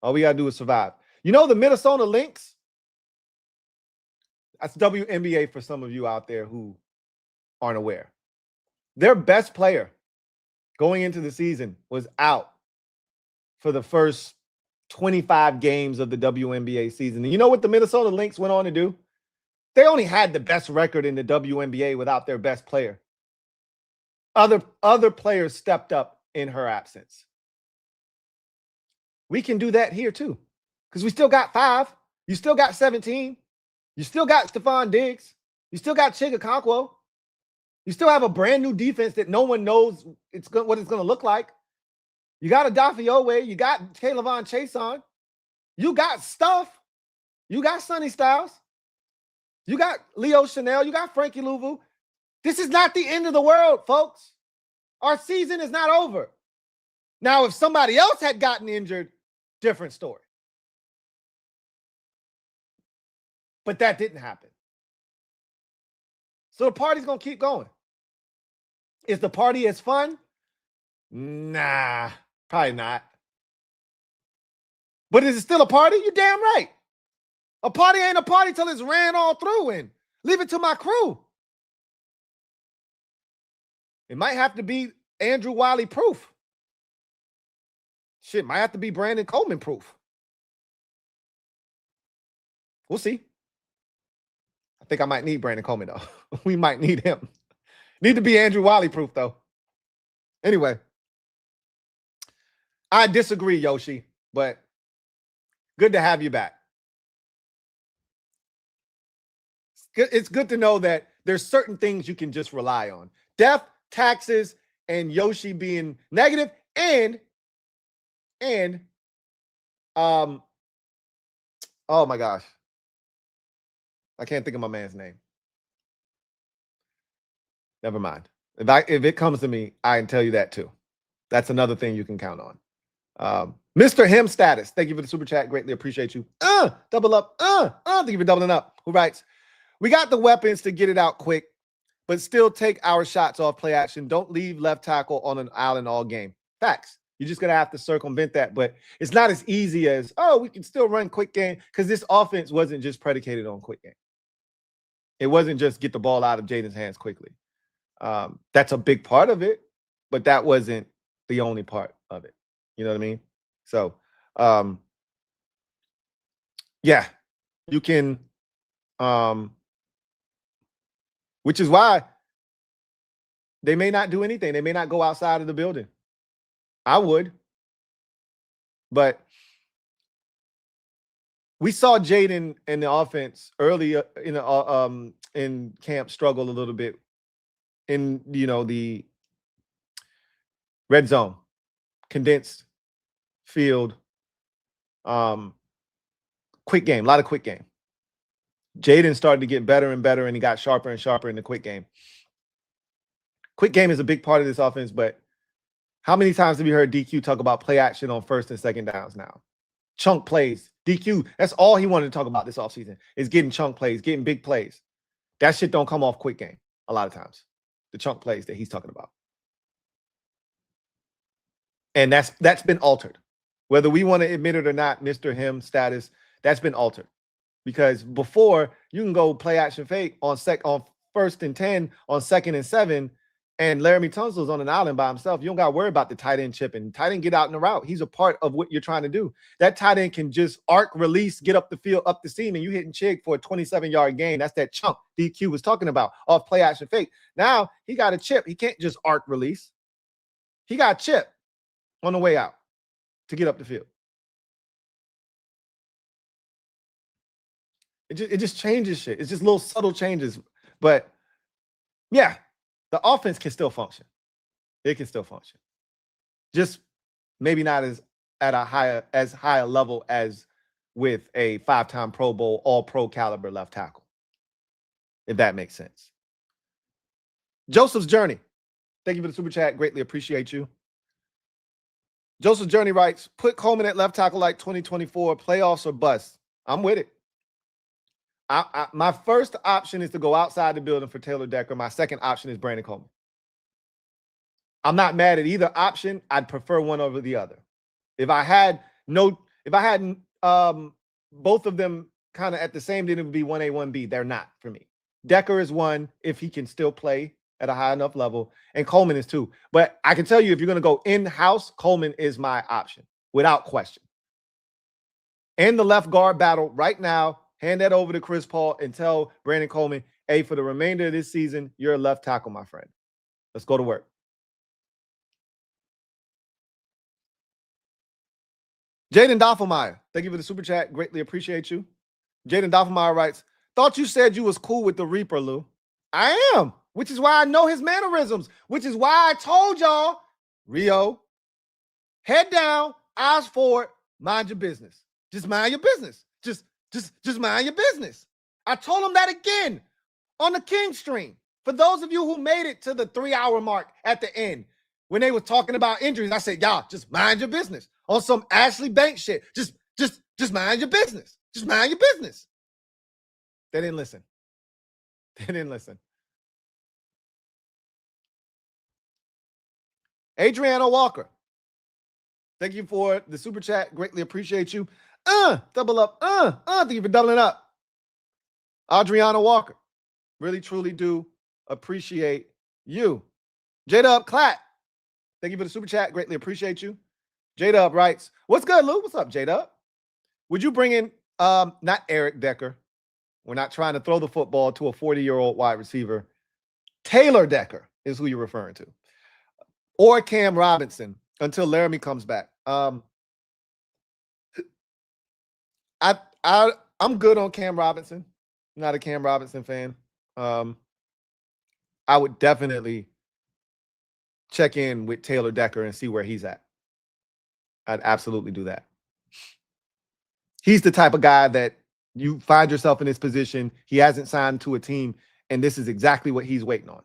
All we got to do is survive. You know the Minnesota Lynx? That's WNBA for some of you out there who aren't aware. Their best player going into the season was out for the first 25 games of the WNBA season. And you know what the Minnesota Lynx went on to do? They only had the best record in the WNBA without their best player. Other players stepped up in her absence. We can do that here too, because we still got 5. You still got 17. You still got Stephon Diggs. You still got Chig Okonkwo. You still have a brand new defense that no one knows what it's going to look like. You got Adafe Owe. You got Kaylavon Chason. You got stuff. You got Sonny Styles. You got Leo Chanel. You got Frankie Louvu. This is not the end of the world, folks. Our season is not over. Now, if somebody else had gotten injured, different story. But that didn't happen. So the party's going to keep going. Is the party as fun? Nah, probably not. But is it still a party? You're damn right. A party ain't a party till it's ran all through and leave it to my crew. It might have to be Andrew Wiley proof. Shit, might have to be Brandon Coleman proof. We'll see. I think I might need Brandon Coleman, though. We might need him. Need to be Andrew Wiley proof, though. Anyway, I disagree, Yoshi, but good to have you back. It's good to know that there's certain things you can just rely on. Death, taxes, and Yoshi being negative, and oh my gosh. I can't think of my man's name. Never mind. If it comes to me, I can tell you that too. That's another thing you can count on. Mr. Him Status, thank you for the super chat. Greatly appreciate you. Double up. Thank you for doubling up. Who writes, we got the weapons to get it out quick, but still take our shots off play action. Don't leave left tackle on an island all game. Facts. You're just going to have to circumvent that. But it's not as easy as, we can still run quick game, because this offense wasn't just predicated on quick game. It wasn't just get the ball out of Jaden's hands quickly. That's a big part of it, but that wasn't the only part of it. You know what I mean? So, yeah, you can, which is why they may not do anything. They may not go outside of the building. I would, but we saw Jaden in the offense early in camp struggle a little bit in, the red zone, condensed field, quick game, a lot of quick game. Jaden started to get better and better, and he got sharper and sharper in the quick game. Quick game is a big part of this offense, but how many times have you heard DQ talk about play action on first and second downs now? Chunk plays. DQ, that's all he wanted to talk about this offseason, is getting chunk plays, getting big plays. That shit don't come off quick game a lot of times, the chunk plays that he's talking about. And that's been altered. Whether we want to admit it or not, Mr. Him status, that's been altered. Because before, you can go play action fake on first and 10, on second and 7, and LAREMY Tunsil's on an island by himself. You don't got to worry about the tight end chip, and tight end get out in the route. He's a part of what you're trying to do. That tight end can just arc, release, get up the field, up the seam, and you hitting Chig for a 27-yard gain. That's that chunk DQ was talking about off play action fake. Now he got a chip. He can't just arc release. He got a chip on the way out to get up the field. It just changes shit. It's just little subtle changes. But yeah, the offense can still function. It can still function. Just maybe not as high a level as with a 5-time Pro Bowl, all-pro caliber left tackle. If that makes sense. Joseph's Journey. Thank you for the super chat. Greatly appreciate you. Joseph's Journey writes, put Coleman at left tackle like 2024, playoffs or bust. I'm with it. My first option is to go outside the building for Taylor Decker. My second option is Brandon Coleman. I'm not mad at either option. I'd prefer one over the other. If I had both of them kind of at the same, then it would be 1A, 1B. They're not for me. Decker is one if he can still play at a high enough level, and Coleman is 2. But I can tell you, if you're going to go in-house, Coleman is my option without question. And the left guard battle right now, hand that over to Chris Paul and tell Brandon Coleman, hey, for the remainder of this season, you're a left tackle, my friend. Let's go to work. Jaden Doffelmeyer, thank you for the super chat. Greatly appreciate you. Jaden Doffelmeyer writes, thought you said you was cool with the Reaper, Lou. I am, which is why I know his mannerisms, which is why I told y'all, Rio, head down, eyes forward, mind your business. Just mind your business. Just mind your business. I told him that again on the King stream. For those of you who made it to the 3-hour mark at the end, when they were talking about injuries, I said, y'all, just mind your business. On some Ashley Banks shit. Just mind your business. Just mind your business. They didn't listen. They didn't listen. Adriana Walker, thank you for the super chat. Greatly appreciate you. Double up. Thank you for doubling up. Adriana Walker, really, truly do appreciate you. J-Dub Clatt, thank you for the super chat. Greatly appreciate you. J-Dub writes, what's good, Lou? What's up, J-Dub? Would you bring in, not Eric Decker. We're not trying to throw the football to a 40-year-old wide receiver. Taylor Decker is who you're referring to. Or Cam Robinson until LAREMY comes back. I'm good on Cam Robinson. I'm not a Cam Robinson fan. I would definitely check in with Taylor Decker and see where he's at. I'd absolutely do that. He's the type of guy that you find yourself in this position. He hasn't signed to a team, and this is exactly what he's waiting on.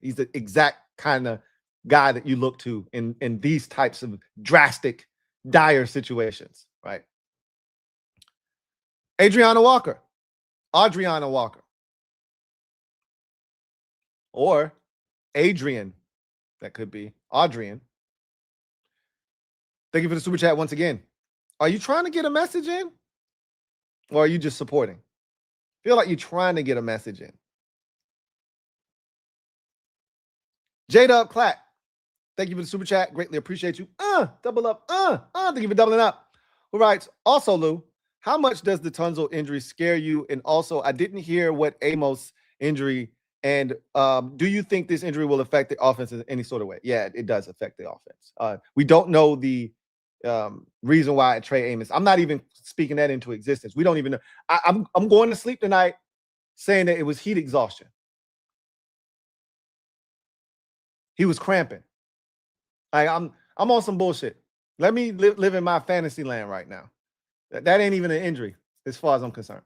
He's the exact kind of guy that you look to in these types of drastic, dire situations, right? Adriana Walker. Or Adrian. That could be Adrian. Thank you for the super chat once again. Are you trying to get a message in? Or are you just supporting? Feel like you're trying to get a message in. J-Dub Clatt. Thank you for the super chat. Greatly appreciate you. Double up. Thank you for doubling up. Who writes, also, Lou, how much does the Tunsil injury scare you? And also, I didn't hear what Amos injury, and do you think this injury will affect the offense in any sort of way? Yeah, it does affect the offense. We don't know the reason why I trade Amos. I'm not even speaking that into existence. We don't even know. I'm going to sleep tonight saying that it was heat exhaustion. He was cramping. I'm on some bullshit. Let me live in my fantasy land right now. That ain't even an injury as far as I'm concerned.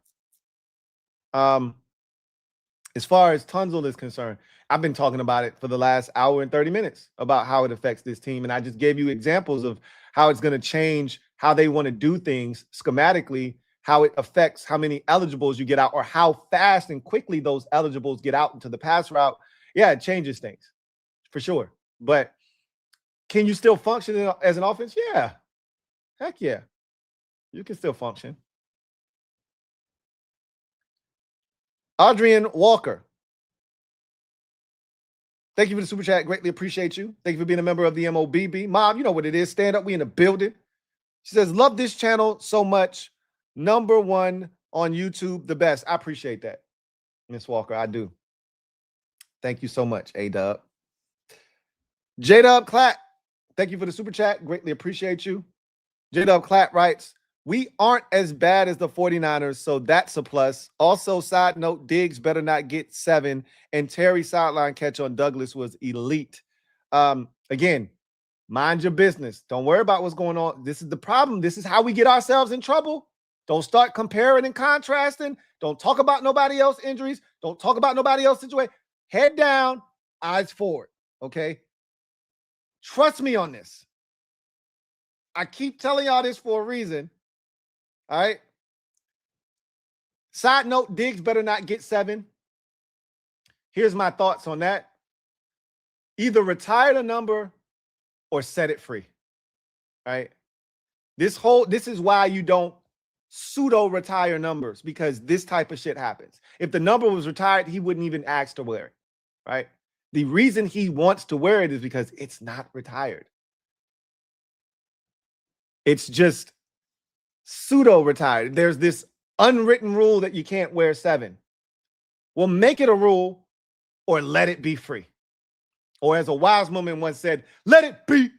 As far as Tunsil is concerned, I've been talking about it for the last hour and 30 minutes about how it affects this team. And I just gave you examples of how it's going to change how they want to do things schematically, how it affects how many eligibles you get out or how fast and quickly those eligibles get out into the pass route. Yeah, it changes things for sure. But can you still function as an offense? Yeah. Heck yeah. You can still function. Adrian Walker. Thank you for the super chat. Greatly appreciate you. Thank you for being a member of the MOBB. Mom, you know what it is. Stand up. We in the building. She says, love this channel so much. #1 on YouTube, the best. I appreciate that, Miss Walker. I do. Thank you so much, A-Dub. J-Dub Clatt. Thank you for the super chat. Greatly appreciate you. J-Dub Clatt writes, we aren't as bad as the 49ers, so that's a plus. Also, side note, Diggs better not get 7, and Terry's sideline catch on Douglas was elite. Again, mind your business. Don't worry about what's going on. This is the problem. This is how we get ourselves in trouble. Don't start comparing and contrasting. Don't talk about nobody else's injuries. Don't talk about nobody else's situation. Head down, eyes forward, okay? Trust me on this. I keep telling y'all this for a reason. All right. Side note, Diggs better not get 7. Here's my thoughts on that. Either retire the number or set it free. All right. This is why you don't pseudo retire numbers, because this type of shit happens. If the number was retired, he wouldn't even ask to wear it. Right. The reason he wants to wear it is because it's not retired. It's just pseudo retired. There's this unwritten rule that you can't wear 7. Well, make it a rule or let it be free. Or as a wise woman once said, let it be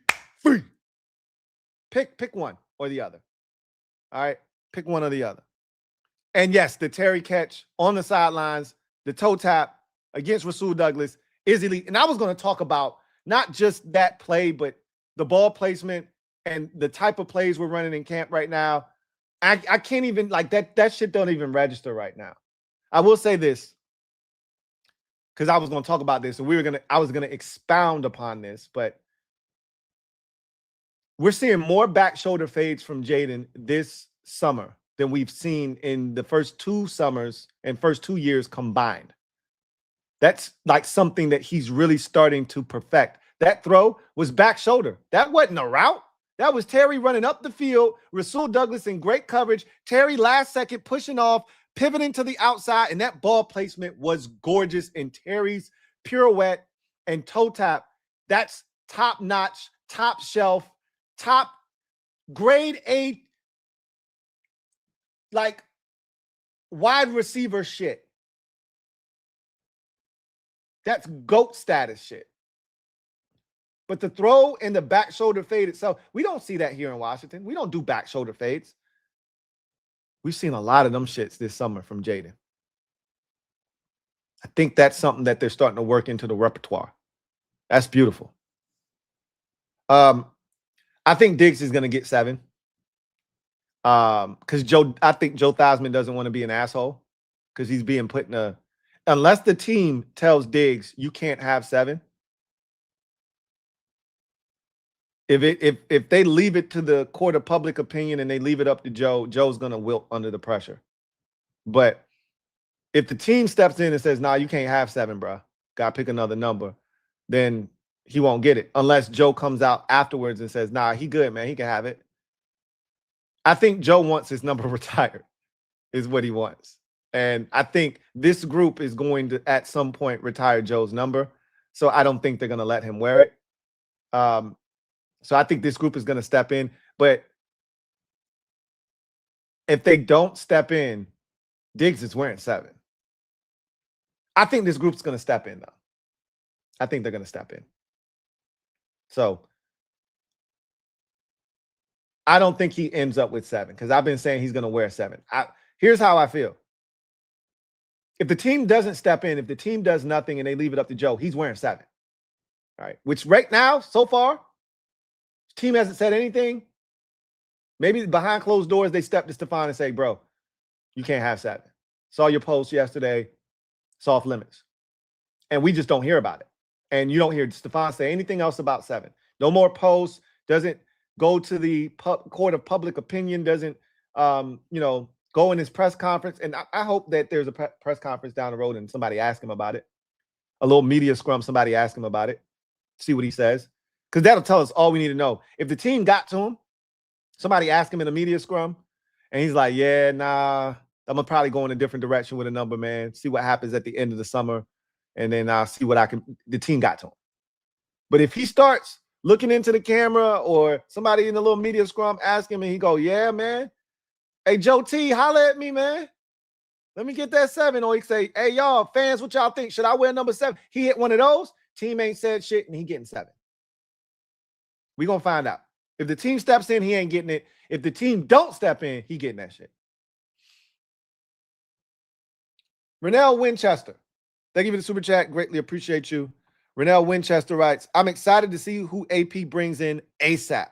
free. Pick one or the other. All right. Pick one or the other. And yes, the Terry catch on the sidelines, the toe tap against Rasul Douglas is elite. And I was going to talk about not just that play, but the ball placement and the type of plays we're running in camp right now. I can't even, like, that shit don't even register right now. I will say this, because I was going to talk about this, and I was going to expound upon this, but we're seeing more back shoulder fades from Jaden this summer than we've seen in the first 2 summers and first 2 years combined. That's like something that he's really starting to perfect. That throw was back shoulder. That wasn't a route. That was Terry running up the field, Rasul Douglas in great coverage, Terry last second pushing off, pivoting to the outside, and that ball placement was gorgeous. And Terry's pirouette and toe tap, that's top-notch, top shelf, top grade A, like, wide receiver shit. That's GOAT status shit. But the throw and the back shoulder fade itself, we don't see that here in Washington. We don't do back shoulder fades. We've seen a lot of them shits this summer from Jaden. I think that's something that they're starting to work into the repertoire. That's beautiful. I think Diggs is going to get 7. Because I think Joe Theismann doesn't want to be an asshole, because he's being put in a, unless the team tells Diggs you can't have 7. If they leave it to the court of public opinion and they leave it up to Joe, Joe's going to wilt under the pressure. But if the team steps in and says, nah, you can't have 7, bro, got to pick another number, then he won't get it unless Joe comes out afterwards and says, nah, he good, man, he can have it. I think Joe wants his number retired is what he wants. And I think this group is going to, at some point, retire Joe's number. So I don't think they're going to let him wear it. So I think this group is going to step in. But if they don't step in, Diggs is wearing 7. I think this group's going to step in, though. I think they're going to step in. So I don't think he ends up with 7 because I've been saying he's going to wear 7. Here's how I feel. If the team doesn't step in, if the team does nothing and they leave it up to Joe, he's wearing 7. All right. Which right now, so far, the team hasn't said anything. Maybe behind closed doors, they step to Stefan and say, bro, you can't have 7. Saw your post yesterday, soft limits. And we just don't hear about it. And you don't hear Stefan say anything else about 7. No more posts, doesn't go to the court of public opinion, doesn't, go in his press conference. And I hope that there's a press conference down the road and somebody ask him about it. A little media scrum, somebody ask him about it. See what he says. Because that'll tell us all we need to know. If the team got to him, somebody asked him in a media scrum, and he's like, yeah, nah, I'm going to probably go in a different direction with a number, man. See what happens at the end of the summer. And then I'll see what the team got to him. But if he starts looking into the camera or somebody in the little media scrum ask him and he go, yeah, man. Hey, Joe T, holla at me, man. Let me get that 7. Or he say, hey, y'all, fans, what y'all think? Should I wear number 7? He hit one of those. Team ain't said shit and he getting 7. We going to find out. If the team steps in, he ain't getting it. If the team don't step in, he getting that shit. Renell Winchester. Thank you for the super chat. Greatly appreciate you. Renell Winchester writes, I'm excited to see who AP brings in ASAP.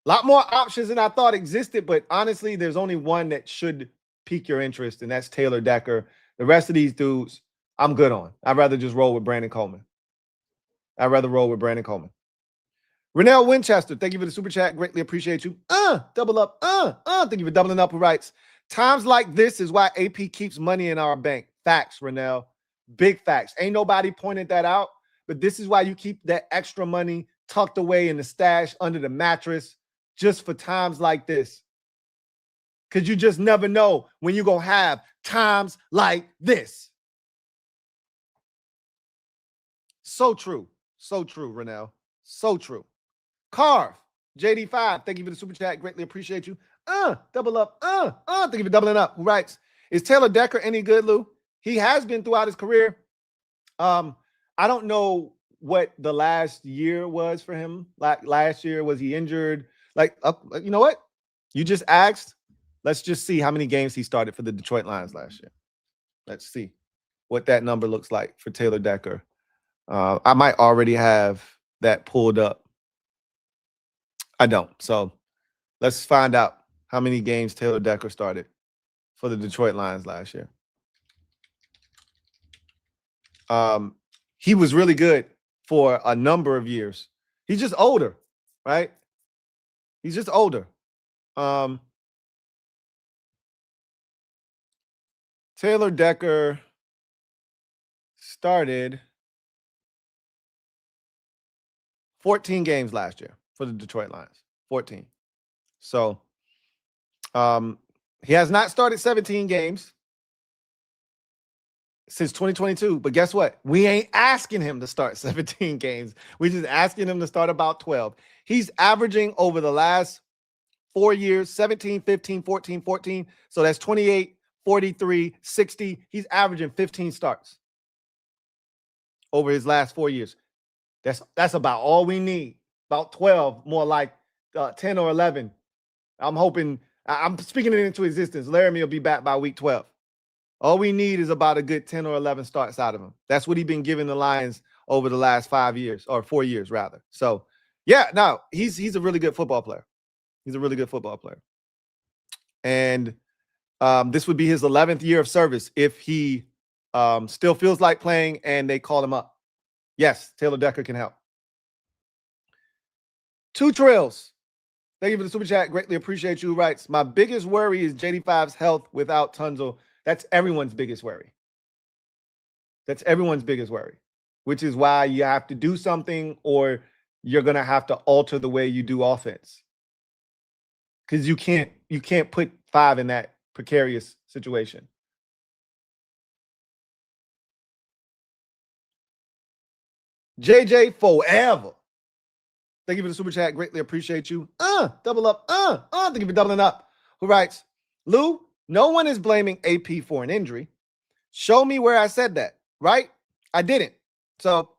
A lot more options than I thought existed, but honestly, there's only one that should pique your interest, and that's Taylor Decker. The rest of these dudes, I'm good on. I'd rather just roll with Brandon Coleman. Renell Winchester, thank you for the super chat. Greatly appreciate you. Double up. Thank you for doubling up. Who writes, times like this is why AP keeps money in our bank. Facts, Renell. Big facts. Ain't nobody pointed that out, but this is why you keep that extra money tucked away in the stash under the mattress just for times like this. Because you just never know when you're going to have times like this. So true. So true, Renell. So true. Carve, JD5, thank you for the super chat. Greatly appreciate you. Double up. Thank you for doubling up. Who writes, is Taylor Decker any good, Lou? He has been throughout his career. I don't know what the last year was for him. Last year, was he injured? You know what? You just asked. Let's just see how many games he started for the Detroit Lions last year. Let's see what that number looks like for Taylor Decker. I might already have that pulled up. I don't. So let's find out how many games Taylor Decker started for the Detroit Lions last year. He was really good for a number of years. He's just older, right? He's just older. Taylor Decker started 14 games last year for the Detroit Lions. 14. So he has not started 17 games since 2022. But guess what? We ain't asking him to start 17 games. We're just asking him to start about 12. He's averaging over the last 4 years, 17, 15, 14, 14. So that's 28, 43, 60. He's averaging 15 starts over his last 4 years. That's about all we need. About 12, more like 10 or 11. I'm hoping, I'm speaking it into existence. LAREMY will be back by week 12. All we need is about a good 10 or 11 starts out of him. That's what he's been giving the Lions over the last 5 years, or 4 years rather. So, yeah, no, he's a really good football player. He's a really good football player. And this would be his 11th year of service if he still feels like playing and they call him up. Yes, Taylor Decker can help. 2 Trills. Thank you for the super chat. Greatly appreciate you. Writes, my biggest worry is JD5's health without Tunsil. That's everyone's biggest worry. That's everyone's biggest worry, which is why you have to do something or you're going to have to alter the way you do offense. Because you can't put 5 in that precarious situation. JJ forever. Thank you for the super chat. Greatly appreciate you. Double up. Thank you for doubling up. Who writes, Lou, no one is blaming AP for an injury. Show me where I said that, right? I didn't. So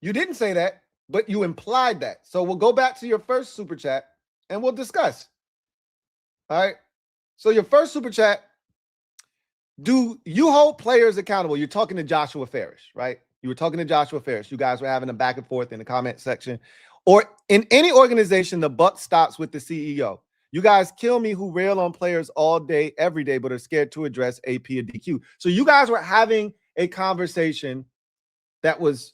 you didn't say that. but you implied that. So we'll go back to your first super chat and we'll discuss. All right. So your first super chat, do you hold players accountable? You're talking to Joshua Ferris, right? You were talking to Joshua Ferris. You guys were having a back and forth in the comment section. Or in any organization, the buck stops with the CEO. You guys kill me who rail on players all day, every day, but are scared to address AP or DQ. So you guys were having a conversation that was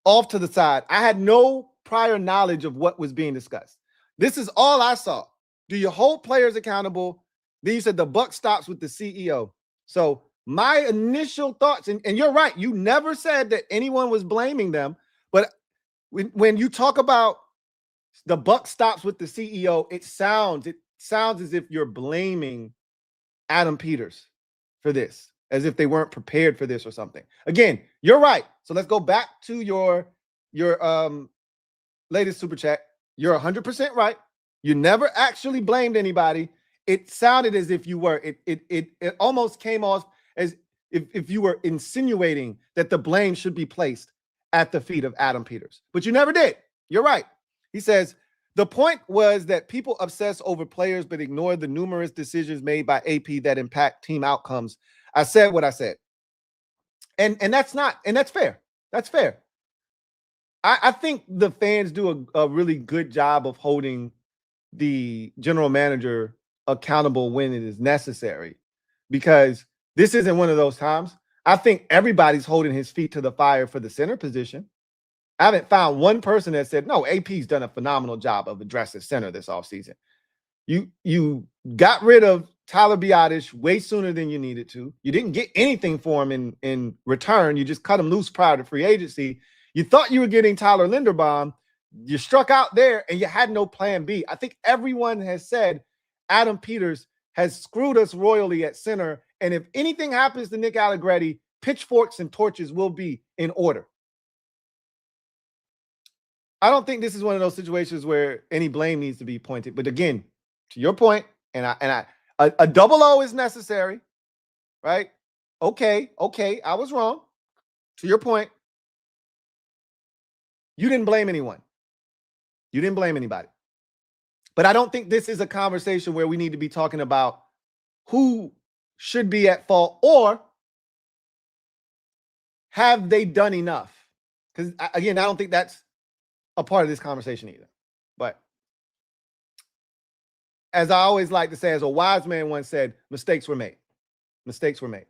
off to the side. I had no prior knowledge of what was being discussed. This is all I saw. Do you hold players accountable? Then you said the buck stops with the CEO. So my initial thoughts, and you're right, you never said that anyone was blaming them. But when you talk about the buck stops with the CEO, it sounds as if you're blaming Adam Peters for this, as if they weren't prepared for this or something. Again, you're right. So let's go back to your latest super chat. You're 100% right. You never actually blamed anybody. It sounded as if you were. It almost came off as if you were insinuating that the blame should be placed at the feet of Adam Peters. But you never did. You're right. He says, the point was that people obsess over players but ignore the numerous decisions made by AP that impact team outcomes. I said what I said. And that's fair. That's fair. I think the fans do a really good job of holding the general manager accountable when it is necessary, because this isn't one of those times. I think everybody's holding his feet to the fire for the center position. I haven't found one person that said, no, AP's done a phenomenal job of addressing center this offseason. You got rid of Tyler Biadasz way sooner than you needed to. You didn't get anything for him in return. You just cut him loose prior to free agency. You thought you were getting Tyler Linderbaum. You struck out there and you had no plan B. I think everyone has said Adam Peters has screwed us royally at center. And if anything happens to Nick Allegretti, pitchforks and torches will be in order. I don't think this is one of those situations where any blame needs to be pointed. But again, to your point, a double O is necessary, right? Okay, I was wrong. To your point, you didn't blame anyone. You didn't blame anybody. But I don't think this is a conversation where we need to be talking about who should be at fault or have they done enough? Because, again, I don't think that's a part of this conversation either. But as I always like to say, as a wise man once said, mistakes were made. Mistakes were made.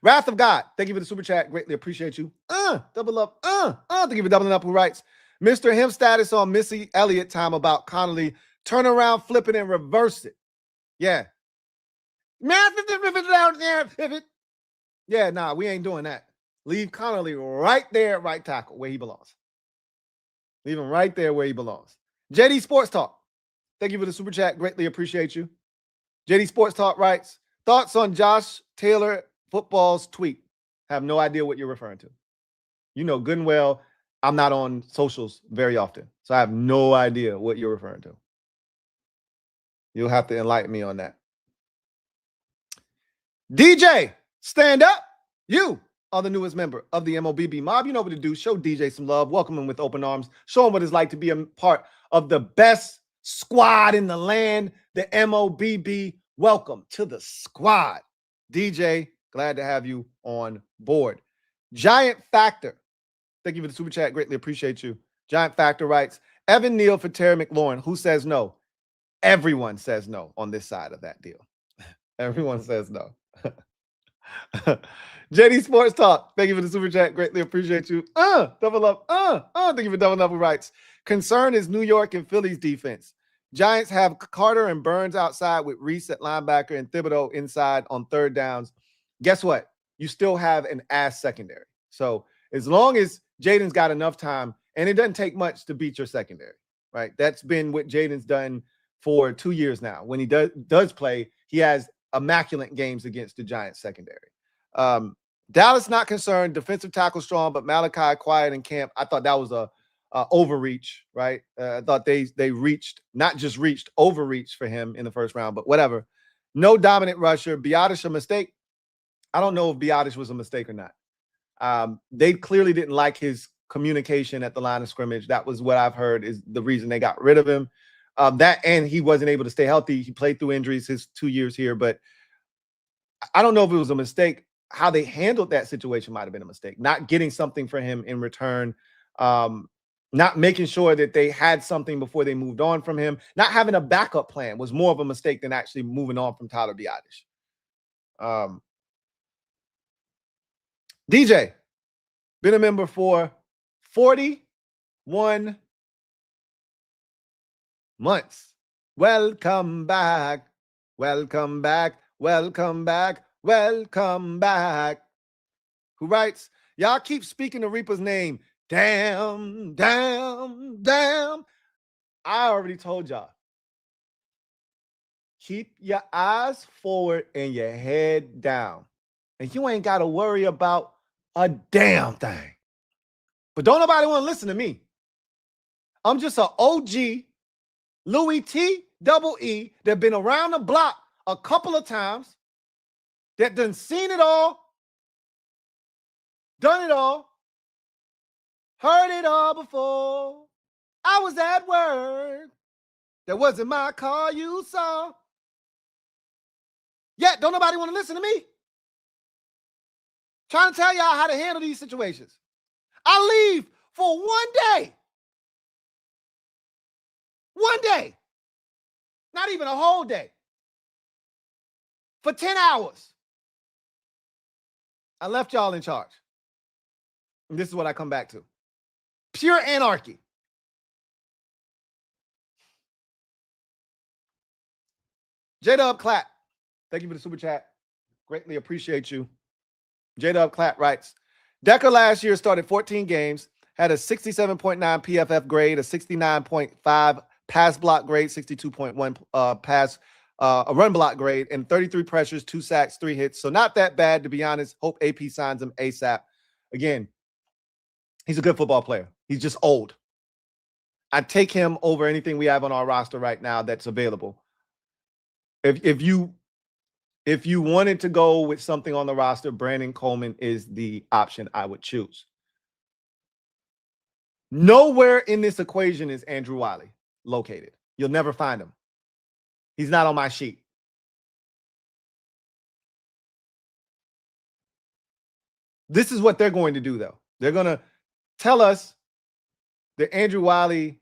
Wrath of God, thank you for the super chat. Greatly appreciate you. Double up. Thank you for doubling up. Who writes, Mr. Him status on Missy Elliott time about Connolly. Turn around, flip it, and reverse it. Yeah. Pivot. Yeah, nah, we ain't doing that. Leave Connolly right there at right tackle where he belongs. Leave him right there where he belongs. JD Sports Talk, thank you for the super chat. Greatly appreciate you. JD Sports Talk writes, thoughts on Josh Taylor football's tweet. Have no idea what you're referring to. You know good and well I'm not on socials very often, so I have no idea what you're referring to. You'll have to enlighten me on that. DJ, stand up. You are the newest member of the MOBB mob. You know what to do. Show DJ some love. Welcome him with open arms. Show him what it's like to be a part of the best squad in the land, the MOBB. Welcome to the squad. DJ, glad to have you on board. Giant Factor, thank you for the super chat. Greatly appreciate you. Giant Factor writes, Evan Neal for Terry McLaurin. Who says no? Everyone says no on this side of that deal. Everyone says no. JD Sports Talk, thank you for the super chat. Greatly appreciate you. Double up. Thank you for doubling up. Who writes, concern is New York and Philly's defense. Giants have Carter and Burns outside with Reese at linebacker and Thibodeau inside on third downs. Guess what? You still have an ass secondary. So as long as Jaden's got enough time, and it doesn't take much to beat your secondary, right? That's been what Jaden's done for 2 years now. When he does play, he has immaculate games against the Giants secondary. Dallas not concerned. Defensive tackle strong, but Malachi quiet in camp. I thought that was a overreach, right? I thought they reached, not just reached, overreached for him in the first round, but whatever. No dominant rusher. Biadasz a mistake? I don't know if Biadasz was a mistake or not. They clearly didn't like his communication at the line of scrimmage. That was what I've heard is the reason they got rid of him. That and he wasn't able to stay healthy. He played through injuries his 2 years here, but I don't know if it was a mistake. How they handled that situation might have been a mistake. Not getting something for him in return, not making sure that they had something before they moved on from him, not having a backup plan was more of a mistake than actually moving on from Tyler Biadasz. DJ, been a member for 41 months. Welcome back. Welcome back. Welcome back. Welcome back. Who writes, y'all keep speaking the Reaper's name. Damn, damn, damn. I already told y'all. Keep your eyes forward and your head down. And you ain't got to worry about a damn thing. But don't nobody want to listen to me. I'm just an OG LouieTeeNetwork that been around the block a couple of times, that done seen it all, done it all, heard it all before. I was at work. That wasn't my car you saw. Yet don't nobody want to listen to me. Trying to tell y'all how to handle these situations. I leave for 1 day. 1 day. Not even a whole day. For 10 hours. I left y'all in charge. And this is what I come back to. Pure anarchy. J-Dub Clap. Thank you for the super chat. Greatly appreciate you. J-Dub Clap writes, Decker last year started 14 games, had a 67.9 PFF grade, a 69.5 pass block grade, 62.1 a run block grade, and 33 pressures, 2 sacks, 3 hits. So not that bad, to be honest. Hope AP signs him ASAP. Again, he's a good football player. He's just old. I'd take him over anything we have on our roster right now that's available. If you wanted to go with something on the roster, Brandon Coleman is the option I would choose. Nowhere in this equation is Andrew Wiley located. You'll never find him. He's not on my sheet. This is what they're going to do, though. They're going to tell us that Andrew Wiley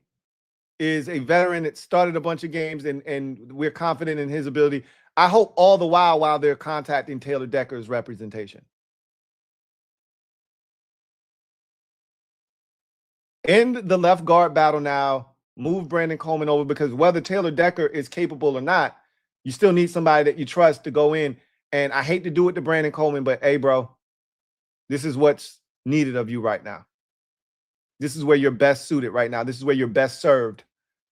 is a veteran that started a bunch of games, and we're confident in his ability. I hope all the while they're contacting Taylor Decker's representation. End the left guard battle now. Move Brandon Coleman over, because whether Taylor Decker is capable or not, you still need somebody that you trust to go in. And I hate to do it to Brandon Coleman, but hey, bro, this is what's needed of you right now. This is where you're best suited right now. This is where you're best served.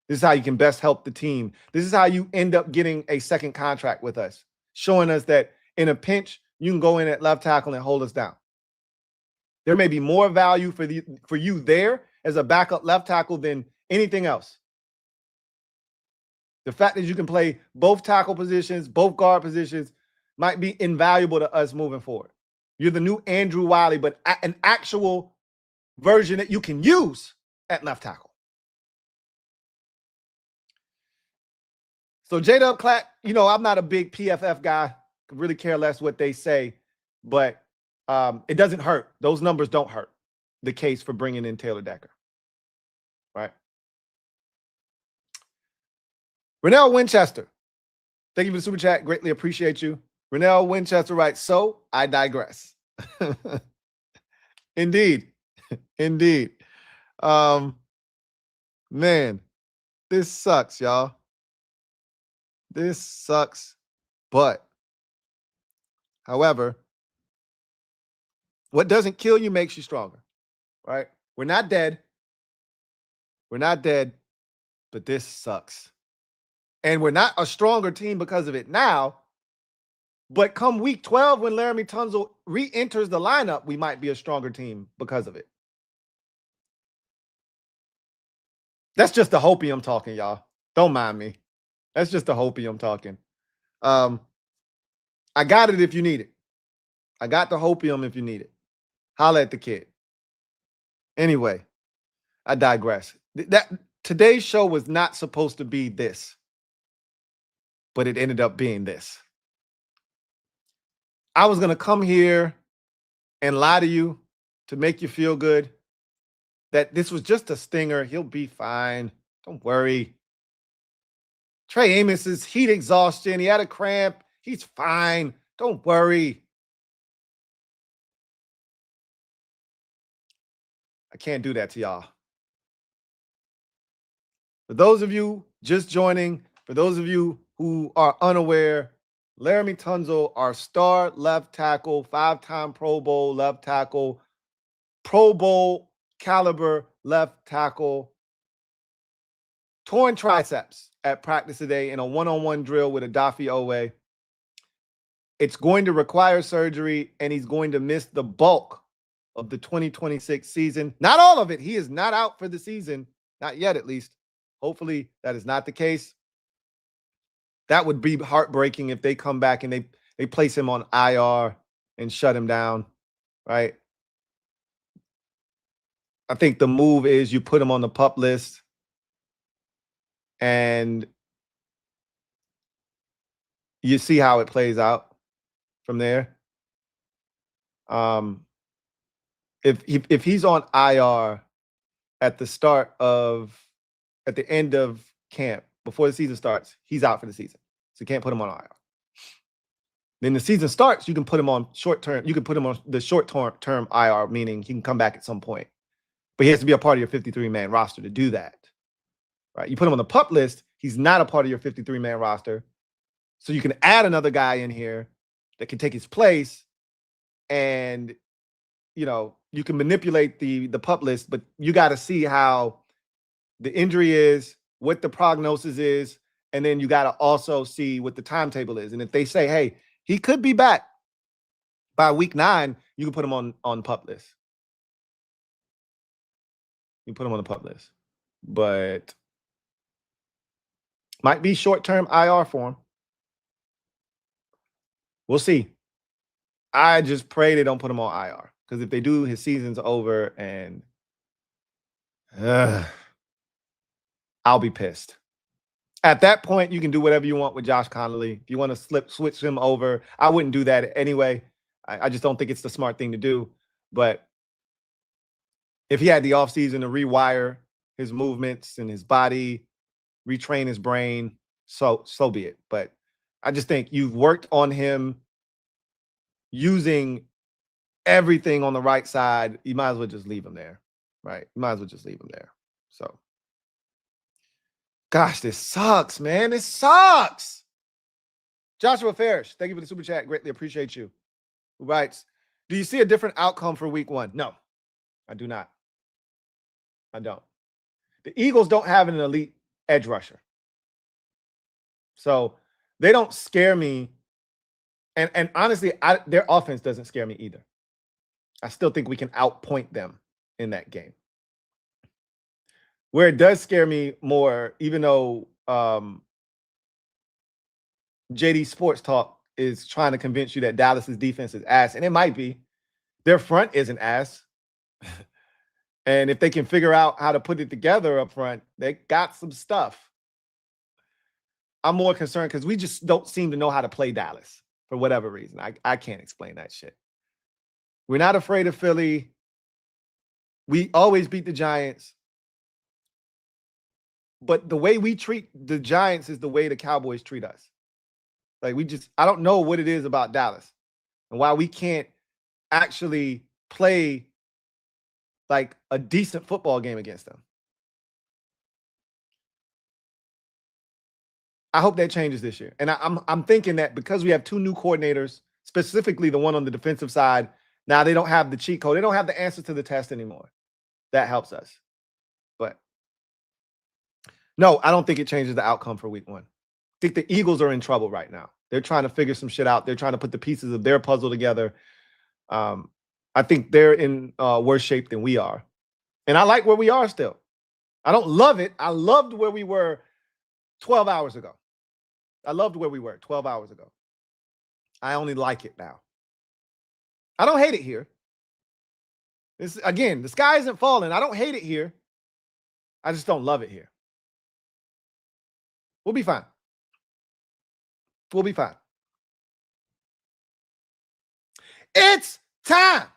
This is how you can best help the team. This is how you end up getting a second contract with us, showing us that in a pinch, you can go in at left tackle and hold us down. There may be more value for you there as a backup left tackle than anything else. The fact that you can play both tackle positions, both guard positions, might be invaluable to us moving forward. You're the new Andrew Wiley, but an actual version that you can use at left tackle. So J-Dub Clap, I'm not a big PFF guy. Could really care less what they say, but it doesn't hurt. Those numbers don't hurt the case for bringing in Taylor Decker. Right? Renell Winchester, thank you for the super chat. Greatly appreciate you. Renell Winchester writes, so I digress. Indeed. Indeed. Man, this sucks, y'all. This sucks. But, however, what doesn't kill you makes you stronger, right? We're not dead. We're not dead, but this sucks. And we're not a stronger team because of it now. But come week 12, when LAREMY Tunsil re-enters the lineup, we might be a stronger team because of it. That's just the hopium talking, y'all. Don't mind me. That's just the hopium talking. I got it if you need it. I got the hopium if you need it. Holla at the kid. Anyway, I digress. Today's show was not supposed to be this, but it ended up being this. I was going to come here and lie to you to make you feel good that this was just a stinger. He'll be fine. Don't worry. Trey Amos's heat exhaustion. He had a cramp. He's fine. Don't worry. I can't do that to y'all. For those of you just joining, for those of you who are unaware, LAREMY Tunsil, our star left tackle, 5-time Pro Bowl left tackle, Pro Bowl caliber left tackle, torn triceps at practice today in a one-on-one drill with Adafi Owe. It's going to require surgery, and he's going to miss the bulk of the 2026 season. Not all of it. He is not out for the season. Not yet, at least. Hopefully, that is not the case. That would be heartbreaking if they come back and they place him on IR and shut him down, right? I think the move is you put him on the PUP list and you see how it plays out from there. If he's on IR at the end of camp, before the season starts, he's out for the season. So you can't put him on IR. Then the season starts, you can put him on short-term. You can put him on the short-term IR, meaning he can come back at some point. But he has to be a part of your 53-man roster to do that. Right? You put him on the PUP list, he's not a part of your 53-man roster. So you can add another guy in here that can take his place, and you can manipulate the PUP list, but you got to see how the injury is, what the prognosis is, and then you got to also see what the timetable is. And if they say, hey, he could be back by week 9, you can put him on PUP list. You can put him on the PUP list. But might be short-term IR for him. We'll see. I just pray they don't put him on IR, because if they do, his season's over, and I'll be pissed. At that point, you can do whatever you want with Josh Connolly. If you want to switch him over, I wouldn't do that anyway. I just don't think it's the smart thing to do. But if he had the offseason to rewire his movements and his body, retrain his brain, so be it. But I just think you've worked on him using everything on the right side. You might as well just leave him there, right? You might as well just leave him there. So, gosh, this sucks, man. This sucks. Joshua Farish, thank you for the super chat. Greatly appreciate you. Who writes, do you see a different outcome for week 1? No, I do not. I don't. The Eagles don't have an elite edge rusher. So they don't scare me. And honestly, their offense doesn't scare me either. I still think we can outpoint them in that game. Where it does scare me more, even though JD Sports Talk is trying to convince you that Dallas's defense is ass, and it might be. Their front isn't ass. And if they can figure out how to put it together up front, they got some stuff. I'm more concerned because we just don't seem to know how to play Dallas for whatever reason. I can't explain that shit. We're not afraid of Philly. We always beat the Giants. But the way we treat the Giants is the way the Cowboys treat us. Like, I don't know what it is about Dallas and why we can't actually play like a decent football game against them. I hope that changes this year. And I'm thinking that because we have 2 new coordinators, specifically the one on the defensive side, now they don't have the cheat code. They don't have the answer to the test anymore. That helps us. But no, I don't think it changes the outcome for week 1. I think the Eagles are in trouble right now. They're trying to figure some shit out. They're trying to put the pieces of their puzzle together. I think they're in worse shape than we are. And I like where we are still. I don't love it. I loved where we were 12 hours ago. I loved where we were 12 hours ago. I only like it now. I don't hate it here. This again, the sky isn't falling. I don't hate it here. I just don't love it here. We'll be fine. We'll be fine. It's time.